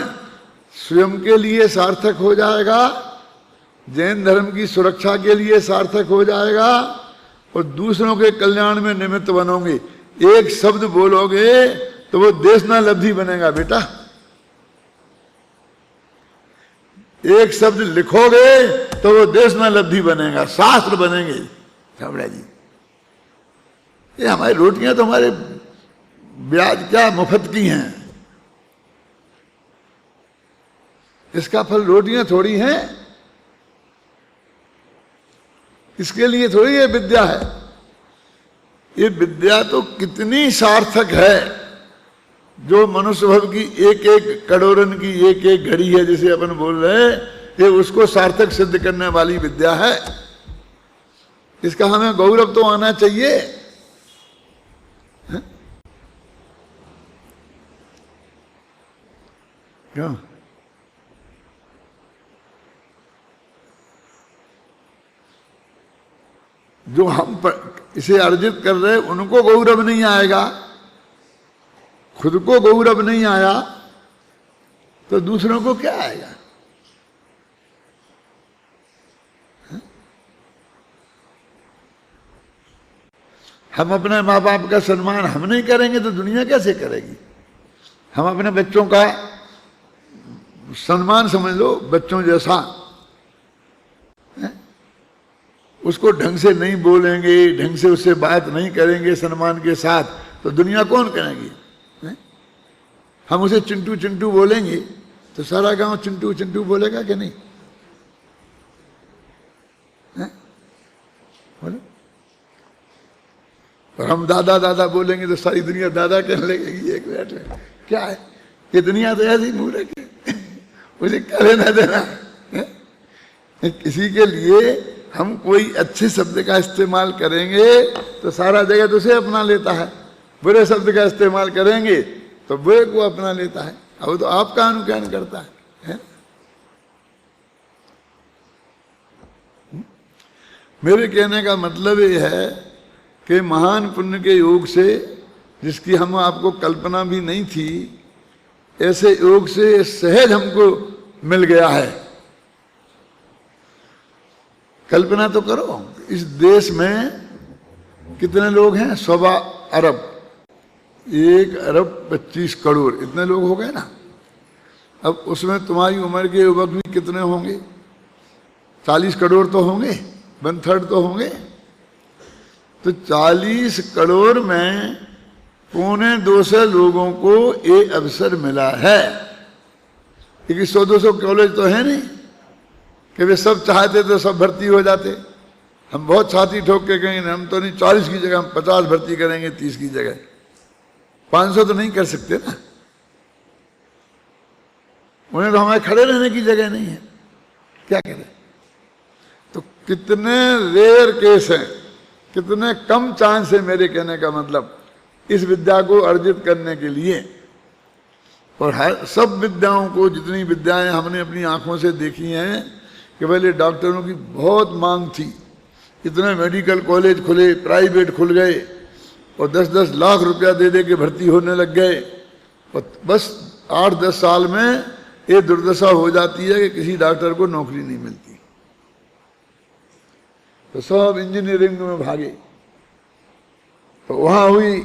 स्वयं के लिए सार्थक हो जाएगा, जैन धर्म की सुरक्षा के लिए सार्थक हो जाएगा, और दूसरों के कल्याण में निमित्त बनोगे। एक शब्द बोलोगे तो वो देशना लब्धि बनेगा बेटा, एक शब्द लिखोगे तो वो देशना लब्धि बनेगा, शास्त्र बनेंगे। छाबड़ा जी, ये हमारी रोटियां तो हमारे ब्याज क्या मुफ्त की हैं, इसका फल रोटियां थोड़ी हैं, इसके लिए थोड़ी ये विद्या है। ये विद्या तो कितनी सार्थक है, जो मनुष्य भव की एक एक कड़ोरन की एक एक घड़ी है, जिसे अपन बोल रहे हैं, ये उसको सार्थक सिद्ध करने वाली विद्या है। इसका हमें गौरव तो आना चाहिए। क्यों? जो हम इसे अर्जित कर रहे उनको गौरव नहीं आएगा, खुद को गौरव नहीं आया तो दूसरों को क्या आएगा? हम अपने माँ बाप का सम्मान हम नहीं करेंगे तो दुनिया कैसे करेगी? हम अपने बच्चों का सम्मान समझ लो, बच्चों जैसा, उसको ढंग से नहीं बोलेंगे, ढंग से उससे बात नहीं करेंगे सम्मान के साथ, तो दुनिया कौन करेगी? हम उसे चिंटू चिंटू बोलेंगे तो सारा गांव चिंटू चिंटू बोलेगा कि नहीं? बोलो। और हम दादा दादा बोलेंगे तो सारी दुनिया दादा कहने लगेगी एक मिनट में। क्या है ये दुनिया तो ऐसी मूर्ख है, उसे करे ना देना। किसी के लिए हम कोई अच्छे शब्द का इस्तेमाल करेंगे तो सारा जगत उसे अपना लेता है, बुरे शब्द का इस्तेमाल करेंगे तो बुरे को अपना लेता है, अब तो आपका अनुकरण करता है? मेरे कहने का मतलब ये है कि महान पुण्य के योग से, जिसकी हम आपको कल्पना भी नहीं थी, ऐसे योग से सहज हमको मिल गया है। कल्पना तो करो, इस देश में कितने लोग हैं? 1.25 अरब, 1 अरब 25 करोड़, इतने लोग हो गए ना। अब उसमें तुम्हारी उम्र के युवक भी कितने होंगे? 40 करोड़ तो होंगे, 1/3 तो होंगे। तो 40 करोड़ में 225 लोगों को ये अवसर मिला है। क्योंकि 100-200 कॉलेज तो है नहीं कि वे सब चाहते तो सब भर्ती हो जाते। हम बहुत छाती ठोक के कहेंगे हम तो नहीं, 40 की जगह हम 50 भर्ती करेंगे, 30 की जगह 500 तो नहीं कर सकते ना। उन्हें तो हमारे खड़े रहने की जगह नहीं है, क्या करें? तो कितने रेयर केस हैं, कितने कम चांस है, मेरे कहने का मतलब, इस विद्या को अर्जित करने के लिए। और हर सब विद्याओं को, जितनी विद्याएं हमने अपनी आंखों से देखी हैं कि पहले डॉक्टरों की बहुत मांग थी, इतने मेडिकल कॉलेज खुले, प्राइवेट खुल गए और 10-10 लाख रुपया दे दे के भर्ती होने लग गए, और बस 8-10 साल में ये दुर्दशा हो जाती है कि किसी डॉक्टर को नौकरी नहीं मिलती। तो सब इंजीनियरिंग में भागे, तो वहां हुई,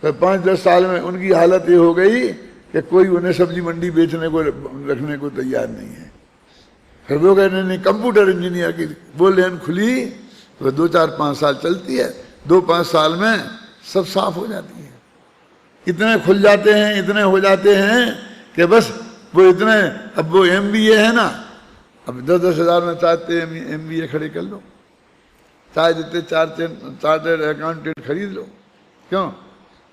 तो 5-10 साल में उनकी हालत ये हो गई कि कोई उन्हें सब्जी मंडी बेचने को, रखने को तैयार नहीं है। फिर वो कहने नहीं, कंप्यूटर इंजीनियर की वो लेन खुली, तो 2-4-5 साल चलती है, 2-5 साल में सब साफ हो जाती है। इतने खुल जाते हैं, इतने हो जाते हैं कि बस वो इतने, अब वो MBA है ना, अब 10-10 हजार में चाहते हैं MBA खड़े कर लो, चाहे जितने चार्टर्ड अकाउंटेंट खरीद लो, क्यों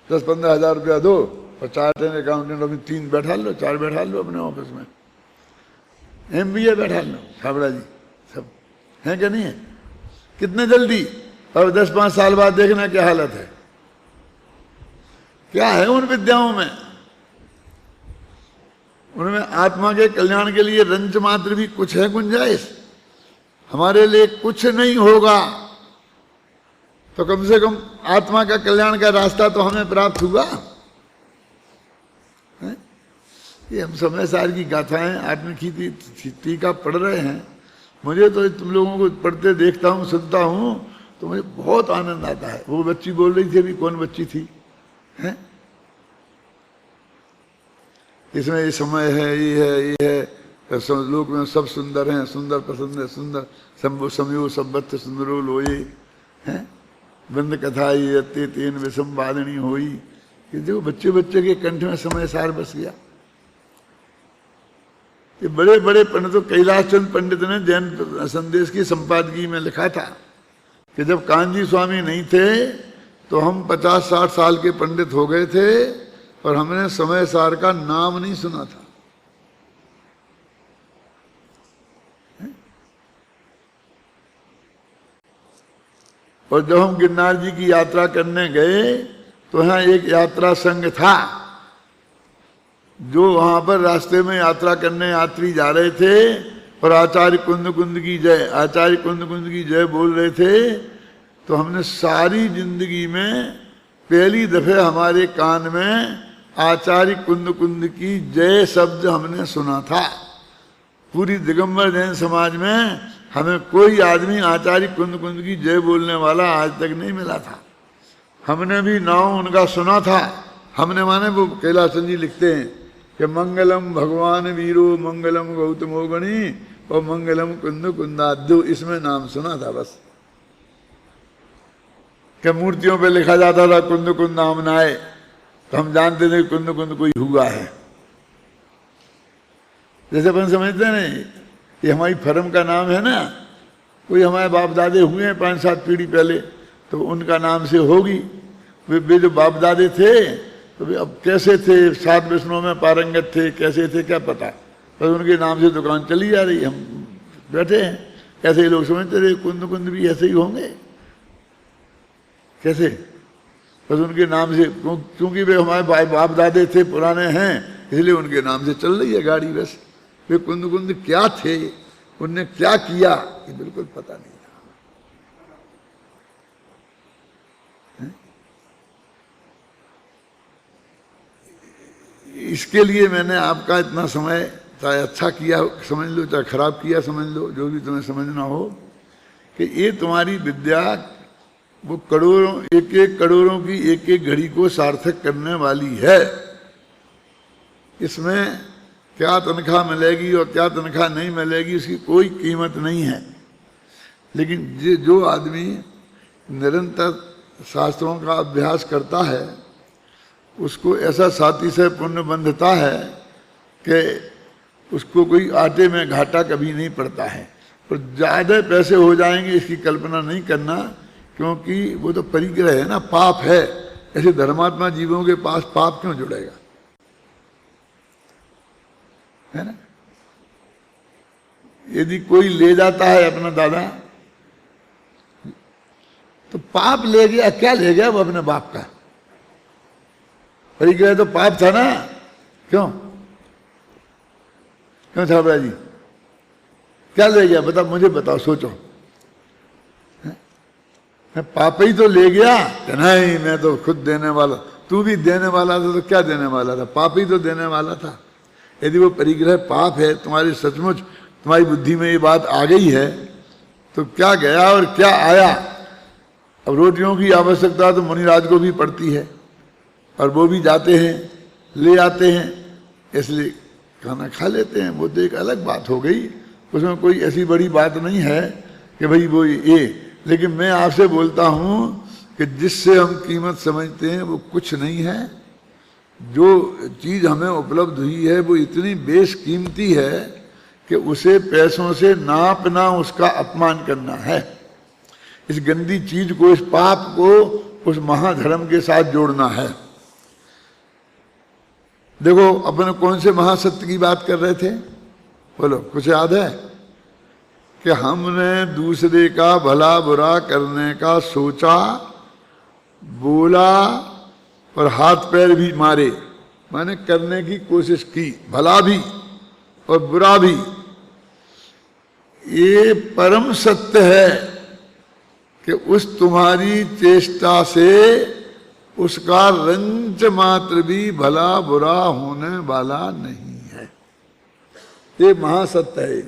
10-15 हजार रुपया दो और चार्टर्ड अकाउंटेंट अभी 3 बैठा लो, 4 बैठा लो अपने ऑफिस में, MBA बैठा लो, छाबड़ा जी सब है क्या नहीं है, कितने जल्दी। और 10-5 साल बाद देखना क्या हालत है, क्या है उन विद्याओं में, उनमें आत्मा के कल्याण के लिए रंच मात्र भी कुछ है गुंजाइश। हमारे लिए कुछ नहीं होगा तो कम से कम आत्मा का कल्याण का रास्ता तो हमें प्राप्त हुआ है? ये हम समय सार की गाथाएं आपने की टीका पढ़ रहे हैं, मुझे तो तुम लोगों को पढ़ते देखता हूँ, सुनता हूँ, तो मुझे बहुत आनंद आता है। वो बच्ची बोल रही थी अभी, कौन बच्ची थी है? इसमें ये समय है, ये है, लोक में सब सुंदर हैं, सुंदर पसंद है, सुंदर शंभु समयो सबत्त सुंदरो लोये हैं, बंद कथा ये तेन विषम वादनी होई। कि जो बच्चे बच्चे के कंठ में समय सार बस गया। ये बड़े बड़े पंडितों, कैलाश चंद पंडित ने जैन संदेश की संपादकी में लिखा था कि जब कांजी स्वामी नहीं थे तो हम 50-60 साल के पंडित हो गए थे और हमने समय सार का नाम नहीं सुना था। और जब हम गिरनार जी की यात्रा करने गए तो यहाँ एक यात्रा संघ था, जो वहां पर रास्ते में यात्रा करने यात्री जा रहे थे और आचार्य कुंद कुंद की जय, आचार्य कुंद कुंद की जय बोल रहे थे। तो हमने सारी जिंदगी में पहली दफे हमारे कान में आचार्य कुंद कुंद की जय शब्द हमने सुना था। पूरी दिगंबर जैन समाज में हमें कोई आदमी आचार्य कुंद कुंद की जय बोलने वाला आज तक नहीं मिला था। हमने भी नाम उनका सुना था। हमने माने वो कैलाश जी लिखते हैं कि मंगलम भगवान वीरो मंगलम गौतमो गणी और मंगलम कुंद कुंदाद्यु, इसमें नाम सुना था बस। कि मूर्तियों पे लिखा जाता था कुंद कुंद नामनाए, तो हम जानते थे कुंद कुंद कोई हुआ है। जैसे अपन समझते नहीं, ये हमारी फर्म का नाम है ना, कोई हमारे बाप दादे हुए हैं 5-7 पीढ़ी पहले, तो उनका नाम से होगी। वे जो बाप दादे थे तो वे अब कैसे थे, 7 विष्णुओं में पारंगत थे, कैसे थे क्या पता, पर उनके नाम से दुकान चली जा रही। हम बैठे हैं, ऐसे ही लोग समझते थे कुंद कुंद भी ऐसे ही होंगे, कैसे, बस उनके नाम से, क्योंकि वे हमारे बाप दादे थे, पुराने हैं, इसलिए उनके नाम से चल रही है गाड़ी। बस वे कुंद कुंद क्या थे, उनने क्या किया, ये बिल्कुल पता नहीं था। इसके लिए मैंने आपका इतना समय, चाहे अच्छा किया समझ लो, चाहे खराब किया समझ लो, जो भी तुम्हें समझना हो, कि ये तुम्हारी विद्या वो करोड़ों, एक करोड़ों की एक घड़ी को सार्थक करने वाली है। इसमें क्या तनख्वाह मिलेगी और क्या तनख्वाह नहीं मिलेगी उसकी कोई कीमत नहीं है। लेकिन जो आदमी निरंतर शास्त्रों का अभ्यास करता है, उसको ऐसा साथी से पुण्य बंधता है कि उसको कोई आटे में घाटा कभी नहीं पड़ता है। और ज़्यादा पैसे हो जाएंगे इसकी कल्पना नहीं करना, क्योंकि वो तो परिग्रह है ना, पाप है। ऐसे धर्मात्मा जीवों के पास पाप क्यों जुड़ेगा, है ना। यदि कोई ले जाता है अपना दादा, तो पाप ले गया, क्या ले गया वो अपने बाप का। परिग्रह तो पाप था ना, क्यों, क्यों छाबड़ा जी, क्या ले गया बता, मुझे बताओ, सोचो। मैं पाप ही तो ले गया? नहीं, मैं तो खुद देने वाला। तू भी देने वाला था तो क्या देने वाला था? पाप ही तो देने वाला था। यदि वो परिग्रह पाप है, तुम्हारी सचमुच तुम्हारी बुद्धि में ये बात आ गई है, तो क्या गया और क्या आया? अब रोटियों की आवश्यकता तो मुनिराज को भी पड़ती है, और वो भी जाते हैं ले आते हैं, इसलिए खाना खा लेते हैं। वो तो एक अलग बात हो गई, उसमें कोई ऐसी बड़ी बात नहीं है कि भाई वो ये। लेकिन मैं आपसे बोलता हूं कि जिससे हम कीमत समझते हैं वो कुछ नहीं है। जो चीज हमें उपलब्ध हुई है वो इतनी बेशकीमती है कि उसे पैसों से नापना उसका अपमान करना है। इस गंदी चीज को, इस पाप को उस महाधर्म के साथ जोड़ना है। देखो अपने कौन से महासत्य की बात कर रहे थे, बोलो, कुछ याद है? कि हमने दूसरे का भला बुरा करने का सोचा, बोला और हाथ पैर भी मारे, माने करने की कोशिश की, भला भी और बुरा भी। ये परम सत्य है कि उस तुम्हारी चेष्टा से उसका रंच मात्र भी भला बुरा होने वाला नहीं है। ये महासत्य है।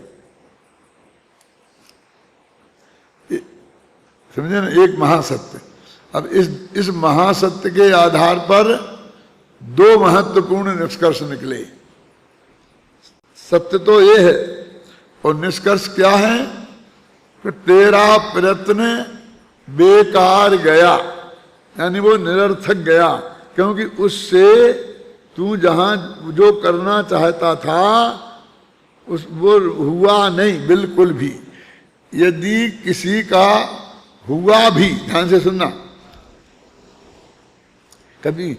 समझे ना, एक महासत्य। अब इस महासत्य के आधार पर दो महत्वपूर्ण निष्कर्ष निकले। सत्य तो ये है, और निष्कर्ष क्या है कि तेरा प्रयत्न बेकार गया, यानी वो निरर्थक गया, क्योंकि उससे तू जहां जो करना चाहता था वो हुआ नहीं बिल्कुल भी। यदि किसी का हुआ भी, ध्यान से सुनना, कभी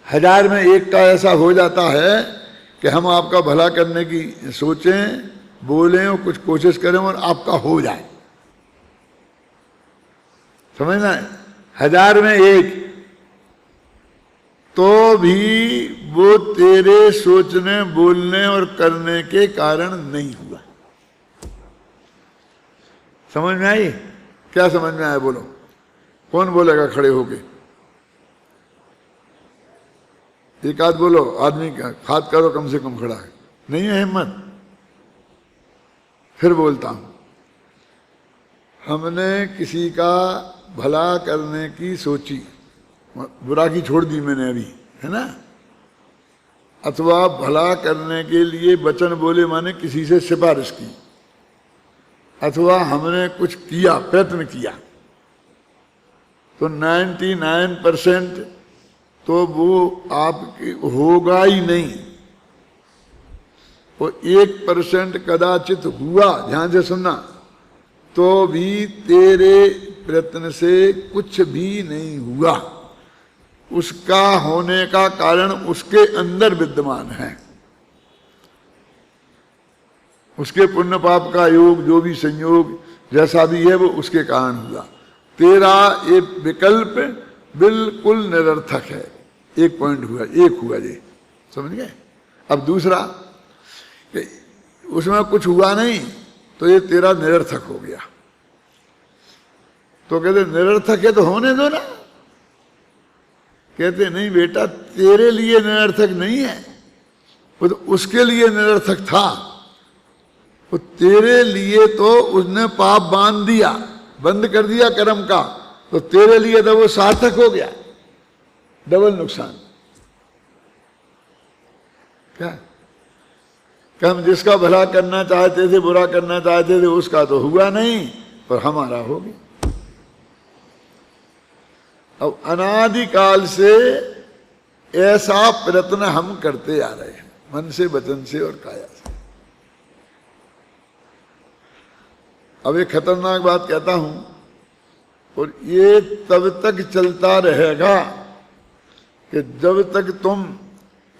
1000 में एक का ऐसा हो जाता है कि हम आपका भला करने की सोचें, बोलें और कुछ कोशिश करें और आपका हो जाए। समझना है? 1000 में एक, तो भी वो तेरे सोचने, बोलने और करने के कारण नहीं हुआ। समझ में आई? क्या समझ में आया बोलो? कौन बोलेगा खड़े होके? एक आध बोलो, आदमी का हाथ करो कम से कम खड़ा है। नहीं है हिम्मत? फिर बोलता हूं, हमने किसी का भला करने की सोची, बुरा की छोड़ दी मैंने अभी, है ना? अथवा भला करने के लिए वचन बोले, माने किसी से सिफारिश की, अथवा हमने कुछ किया, प्रयत्न किया, तो 99% तो वो आपकी होगा ही नहीं। वो 1% कदाचित हुआ, ध्यान से सुनना, तो भी तेरे प्रयत्न से कुछ भी नहीं हुआ। उसका होने का कारण उसके अंदर विद्यमान है। उसके पुण्य पाप का योग, जो भी संयोग जैसा भी है, वो उसके कारण हुआ। तेरा ये विकल्प बिल्कुल निरर्थक है। एक पॉइंट हुआ, एक हुआ, ये समझ गए? अब दूसरा, उसमें कुछ हुआ नहीं तो ये तेरा निरर्थक हो गया। तो कहते निरर्थक है तो होने दो ना। कहते नहीं बेटा, तेरे लिए निरर्थक नहीं है, वो तो उसके लिए निरर्थक था। वो तेरे लिए तो उसने पाप बांध दिया, बंद कर दिया कर्म का, तो तेरे लिए तो वो सार्थक हो गया। डबल नुकसान। क्या कि हम जिसका भला करना चाहते थे, बुरा करना चाहते थे, उसका तो हुआ नहीं, पर हमारा हो गया। अब अनादिकाल से ऐसा प्रयत्न हम करते आ रहे हैं, मन से, वचन से और काया से। अब एक खतरनाक बात कहता हूं, और ये तब तक चलता रहेगा कि जब तक तुम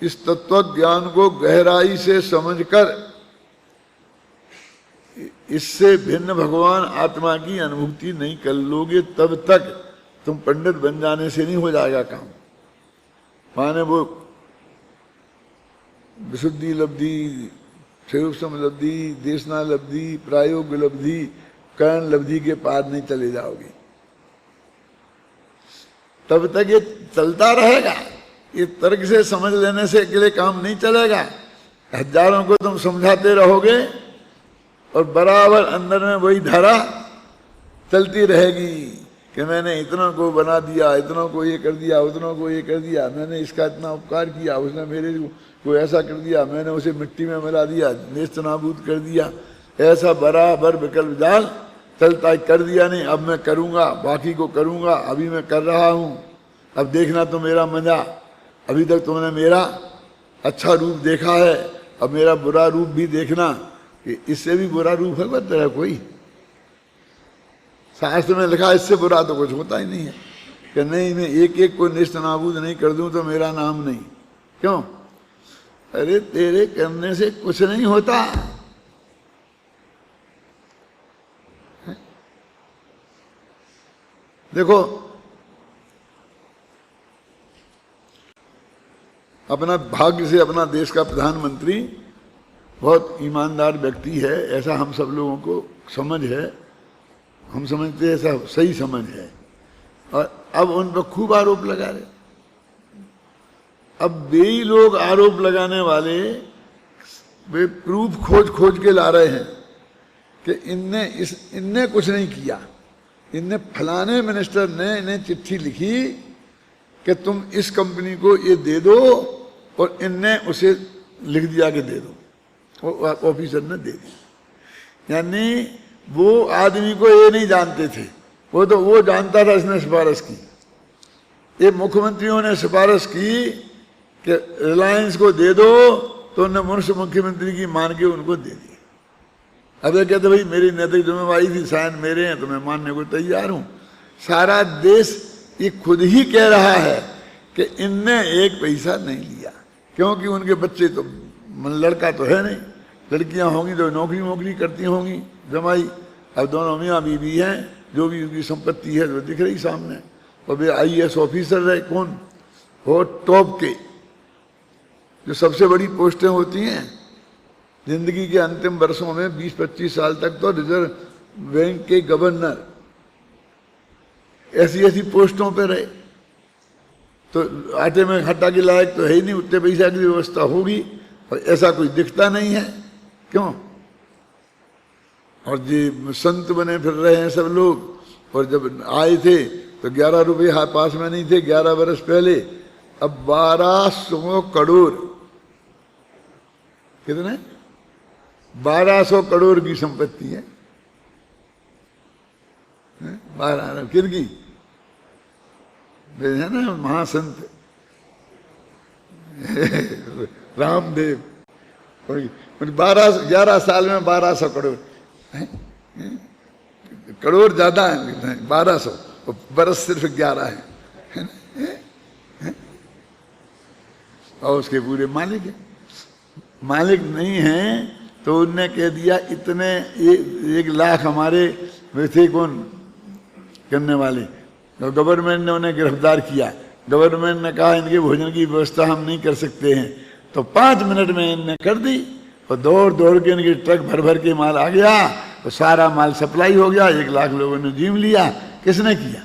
इस तत्व ज्ञान को गहराई से समझकर इससे भिन्न भगवान आत्मा की अनुभूति नहीं कर लोगे, तब तक तुम पंडित बन जाने से नहीं हो जाएगा काम। माने वो विशुद्धि लब्धि क्षयोक्षम लब्धि, देशना लब्धि, प्रायोग लब्धि, कर्ण लब्धि के पार नहीं चले जाओगे। तब तक ये चलता रहेगा। ये तर्क से समझ लेने से अकेले काम नहीं चलेगा। हजारों को तुम समझाते रहोगे और बराबर अंदर में वही धारा चलती रहेगी कि मैंने इतनों को बना दिया, इतनों को ये कर दिया, उतनों को ये कर दिया, मैंने इसका इतना उपकार किया, उसने मेरे को ऐसा कर दिया, मैंने उसे मिट्टी में मिला दिया, नेस्त नाबूद कर दिया। ऐसा बराबर विकल्प जाल चलता है। कर दिया नहीं, अब मैं करूँगा, बाकी को करूँगा, अभी मैं कर रहा हूँ, अब देखना तो मेरा मजा। अभी तक तुमने मेरा अच्छा रूप देखा है, अब मेरा बुरा रूप भी देखना कि इससे भी बुरा रूप है तेरा कोई। शास्त्र में लिखा इससे बुरा तो कुछ होता ही नहीं है कि नहीं मैं एक एक को निष्ठ नाबूद नहीं कर दूं तो मेरा नाम नहीं। क्यों? अरे तेरे करने से कुछ नहीं होता। देखो अपना भाग्य से अपना देश का प्रधानमंत्री बहुत ईमानदार व्यक्ति है, ऐसा हम सब लोगों को समझ है, हम समझते हैं ऐसा सही समझ है। और अब उन पर खूब आरोप लगा रहे। अब वे लोग आरोप लगाने वाले वे प्रूफ खोज खोज के ला रहे हैं कि इनने कुछ नहीं किया, इनने फलाने मिनिस्टर ने इन्हें चिट्ठी लिखी कि तुम इस कंपनी को ये दे दो, और इनने उसे लिख दिया कि दे दो, ऑफिसर ने दे दिया। यानी वो आदमी को ये नहीं जानते थे, वो जानता था इसने सिफारिश की। ये मुख्यमंत्रियों ने सिफारिश की कि रिलायंस को दे दो, तो उन्होंने मनुष्य मुख्यमंत्री की मान के उनको दे दिया। अब ये कहते भाई मेरी नैतिक जिम्मेवारी थी, साइन मेरे हैं तो मैं मानने को तैयार हूं। सारा देश ये खुद ही कह रहा है कि इनने एक पैसा नहीं लिया, क्योंकि उनके बच्चे तो लड़का तो है नहीं, लड़कियां होंगी तो नौकरी करती होंगी जमाई। अब दोनों मियाँ बीवी हैं, जो भी उनकी संपत्ति है वो दिख रही सामने। और वे IAS ऑफिसर रहे, कौन हो टॉप के, जो सबसे बड़ी पोस्टें होती हैं जिंदगी के अंतिम वर्षों में 20-25 साल तक तो रिजर्व बैंक के गवर्नर, ऐसी पोस्टों पे रहे। तो आटे में घाटा के लायक तो है ही नहीं, उतने पैसा की व्यवस्था होगी, और ऐसा कुछ दिखता नहीं है। क्यों? और जी संत बने फिर रहे हैं सब लोग। और जब आए थे तो 11 रुपये पास में नहीं थे 11 वर्ष पहले, अब 1200 करोड़, कितने 1200 करोड़ की संपत्ति है। 12 किरगी है ना, महासंत रामदेव, 11 साल में 1200 करोड़। करोड़ ज्यादा है, 1200, बरस सिर्फ 11 है। और उसके पूरे मालिक है। मालिक नहीं है तो उनने कह दिया इतने 1 लाख हमारे वे थे कौन करने वाले, तो गवर्नमेंट ने उन्हें गिरफ्तार किया। गवर्नमेंट ने कहा इनके भोजन की व्यवस्था हम नहीं कर सकते हैं, तो 5 मिनट में इनने कर दी, और दौड़ दौड़ के इनके ट्रक भर भर के माल आ गया, तो सारा माल सप्लाई हो गया। 1 लाख लोगों ने जीव लिया। किसने किया?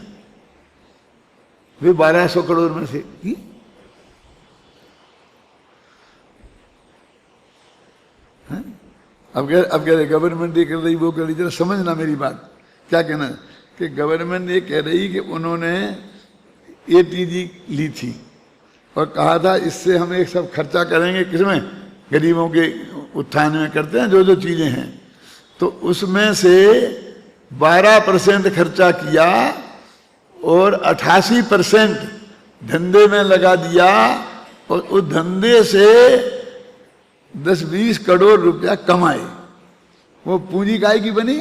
वे 1200 करोड़ में से की। अब कह रहे गवर्नमेंट ये कर रही वो कर रही, जरा समझना मेरी बात। क्या कहना कि गवर्नमेंट ये कह रही कि उन्होंने ATG ली थी और कहा था इससे हम एक सब खर्चा करेंगे, किसमें? गरीबों के उत्थान में करते हैं जो चीजें हैं, तो उसमें से 12% खर्चा किया और 88% धंधे में लगा दिया, और उस धंधे से 10-20 करोड़ रुपया कमाए। वो पूंजी काय की बनी?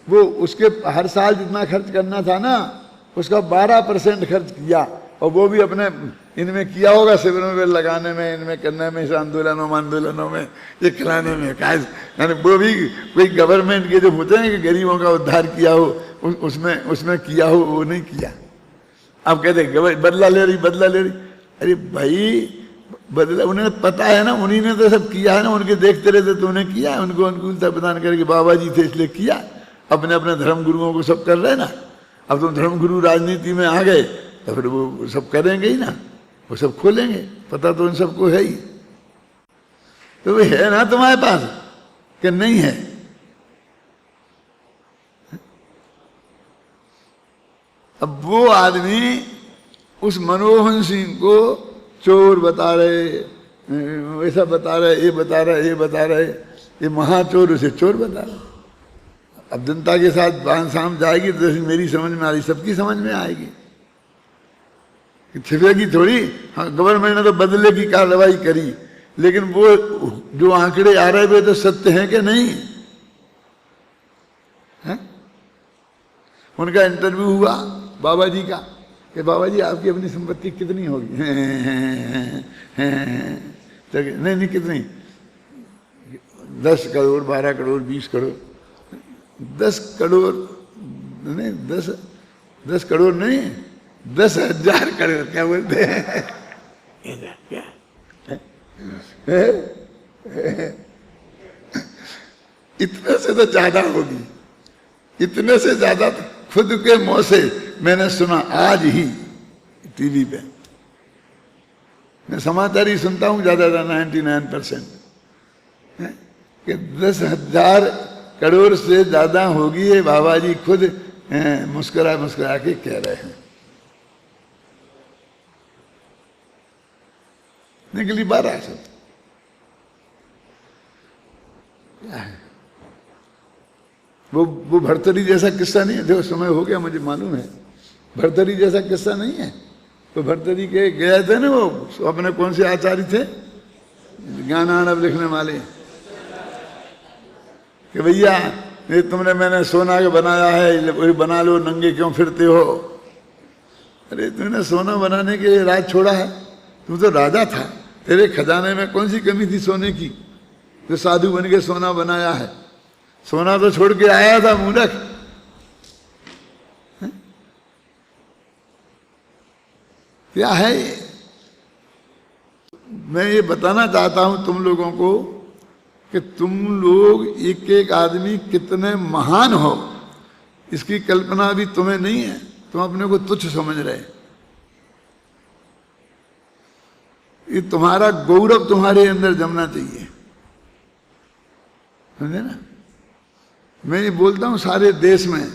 वो उसके हर साल जितना खर्च करना था ना, उसका 12% खर्च किया, और वो भी अपने इनमें किया होगा, शिविरों में लगाने में, इनमें करने में, इस आंदोलनों में, ये खिलाने में। यानी वो भी कोई गवर्नमेंट के जो होते हैं कि गरीबों का उद्धार किया हो, उसमें किया हो, वो नहीं किया। अब कहते बदला ले रही। अरे भाई बदला, उन्हें पता है ना, उन्हीं ने तो सब किया है ना, उनके देखते रहते तो उन्हें किया है, उनको अनुकूलता प्रदान करके बाबा जी थे इसलिए किया, अपने अपने धर्म गुरुओं को सब कर रहे ना। अब तुम धर्म गुरु राजनीति में आ गए तो फिर वो सब करेंगे ही ना, वो सब खोलेंगे, पता तो उन सबको है ही। तो वो है ना तुम्हारे पास कि नहीं है? अब वो आदमी उस मनमोहन सिंह को चोर बता रहे, ऐसा बता रहे, ये बता रहे, ये बता रहे, ये महाचोर उसे चोर बता रहे। अब जनता के साथ शाम जाएगी तो जैसे मेरी समझ में आ रही सबकी समझ में आएगी, छिपेगी थोड़ी। हाँ, गवर्नमेंट ने तो बदले की कार्रवाई करी, लेकिन वो जो आंकड़े आ रहे वे तो सत्य हैं कि नहीं है? उनका इंटरव्यू हुआ बाबा जी का कि बाबा जी आपकी अपनी संपत्ति कितनी होगी? तो नहीं कितनी, 10 करोड़, 12 करोड़, 20 करोड़। 10 करोड़ नहीं, 10 करोड़ नहीं, 10,000 करोड़। क्या बोलते हैं? इतने से तो ज्यादा होगी, इतने से ज्यादा। खुद के मुंह से मैंने सुना आज ही टीवी पे, मैं समाचार ही सुनता हूं ज्यादा 99% कि 10,000 करोड़ से ज्यादा होगी। ये बाबा जी खुद मुस्कुरा मुस्कुरा के कह रहे हैं। निकली 1200। क्या है वो भरतरी जैसा किस्सा नहीं है। देखो समय हो गया, मुझे मालूम है, भरतरी जैसा किस्सा नहीं है। तो भरतरी के गए थे ना वो अपने कौन से आचार्य थे, ज्ञानानंद लिखने वाले, कि भैया ये तुमने मैंने सोना के बनाया है, वही बना लो, नंगे क्यों फिरते हो? अरे तुमने सोना बनाने के लिए राज छोड़ा है, तू तो राजा था, तेरे खजाने में कौन सी कमी थी सोने की जो साधु बन के सोना बनाया है? सोना तो छोड़ के आया था मूर्ख। क्या है ये? मैं ये बताना चाहता हूं तुम लोगों को कि तुम लोग एक एक आदमी कितने महान हो, इसकी कल्पना भी तुम्हें नहीं है। तुम अपने को तुच्छ समझ रहे। ये तुम्हारा गौरव तुम्हारे अंदर जमना चाहिए, समझे ना? मैं ये बोलता हूँ सारे देश में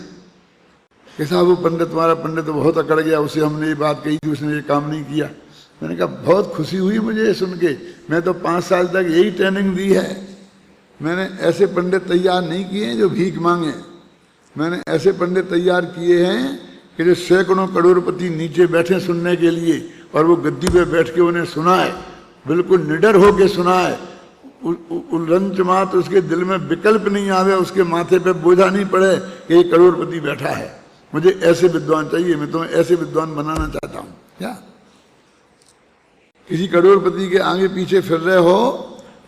कि साहब वो पंडित, तुम्हारा पंडित तो बहुत अकड़ गया, उसे हमने ये बात कही थी, उसने ये काम नहीं किया। मैंने कहा बहुत खुशी हुई मुझे ये सुन के। मैं तो 5 साल तक यही ट्रेनिंग दी है। मैंने ऐसे पंडित तैयार नहीं किए हैं जो भीख मांगे। मैंने ऐसे पंडित तैयार किए हैं कि जो सैकड़ों करोड़पति नीचे बैठे सुनने के लिए, और वो गद्दी पे बैठ के उन्हें सुनाए, बिल्कुल निडर होके सुनाए, उल्लंघ मात्र उसके दिल में विकल्प नहीं आवे, उसके माथे पे बोझा नहीं पड़े कि एक करोड़पति बैठा है। मुझे ऐसे विद्वान चाहिए, मैं तुम्हें ऐसे विद्वान बनाना चाहता हूं। क्या किसी करोड़पति के आगे पीछे फिर रहे हो,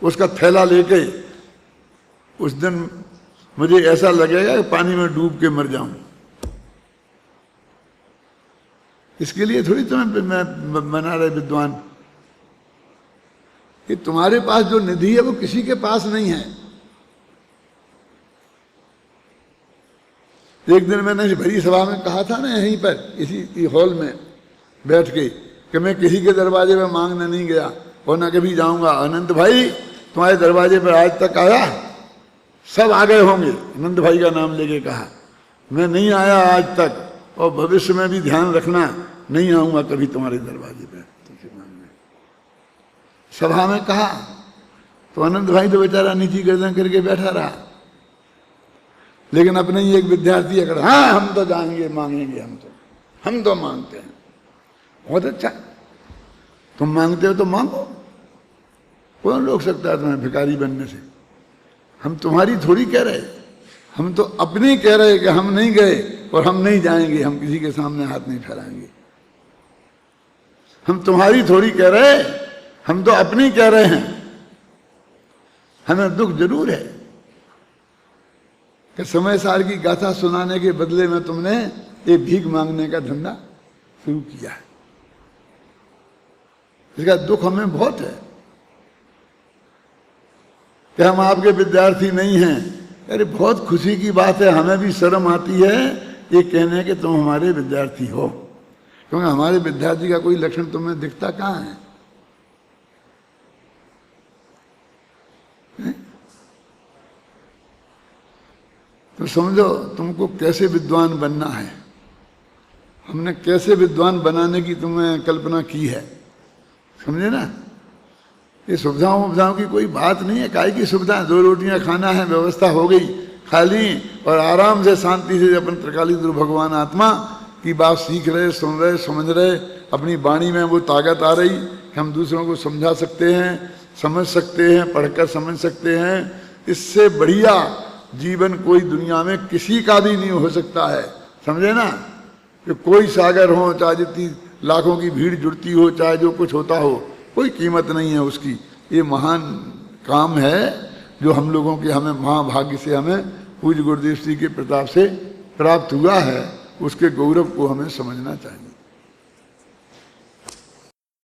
उसका थैला लेके, उस दिन मुझे ऐसा लगेगा कि पानी में डूब के मर जाऊं। इसके लिए थोड़ी तुम्हें मैं बना रहे विद्वान। कि तुम्हारे पास जो निधि है वो किसी के पास नहीं है। एक दिन मैंने भरी सभा में कहा था ना, यहीं पर इसी हॉल में बैठ के, कि मैं किसी के दरवाजे में मांगने नहीं गया और ना कभी जाऊंगा। अनंत भाई तुम्हारे दरवाजे पर आज तक आया? सब आ गए होंगे, अनंत भाई का नाम लेके कहा। मैं नहीं आया आज तक, और भविष्य में भी ध्यान रखना, नहीं आऊंगा कभी तुम्हारे दरवाजे पर मांगने। सभा में कहा तो अनंत भाई तो बेचारा नीची गर्दन करके बैठा रहा, लेकिन अपने ही एक विद्यार्थी अगर, हाँ हम तो जाएंगे, मांगेंगे, हम तो मांगते हैं। बहुत अच्छा, तुम मांगते हो तो मांगो, कौन रोक सकता है तुम्हें भिखारी बनने से? हम तुम्हारी थोड़ी कह रहे, हम तो अपनी कह रहे कि हम नहीं गए और हम नहीं जाएंगे, हम किसी के सामने हाथ नहीं फैलाएंगे। हम तुम्हारी थोड़ी कह रहे, हम तो अपनी कह रहे हैं। हमें दुख जरूर है कि समय सार की गाथा सुनाने के बदले में तुमने ये भीख मांगने का धंधा शुरू किया है। इसका दुख हमें बहुत है कि हम आपके विद्यार्थी नहीं हैं। अरे बहुत खुशी की बात है, हमें भी शर्म आती है ये कहने कि तुम हमारे विद्यार्थी हो, क्योंकि हमारे विद्यार्थी का कोई लक्षण तुम्हें दिखता कहाँ है? तो समझो तुमको कैसे विद्वान बनना है, हमने कैसे विद्वान बनाने की तुम्हें कल्पना की है, समझे ना? ये सुविधाओं की कोई बात नहीं है। काय की सुविधा? 2 रोटियां खाना है, व्यवस्था हो गई, खा ली और आराम से शांति से अपन त्रिकालीद्रुव भगवान आत्मा की बात सीख रहे, सुन रहे, समझ रहे। अपनी वाणी में वो ताकत आ रही कि हम दूसरों को समझा सकते हैं, समझ सकते हैं, पढ़कर समझ सकते हैं। इससे बढ़िया जीवन कोई दुनिया में किसी का भी नहीं हो सकता है, समझे ना? कि कोई सागर हो, चाहे जितनी लाखों की भीड़ जुड़ती हो, चाहे जो कुछ होता हो, कोई कीमत नहीं है उसकी। ये महान काम है जो हम लोगों के, हमें महाभाग्य से, हमें पूज्य गुरुदेव श्री के प्रताप से प्राप्त हुआ है। उसके गौरव को हमें समझना चाहिए।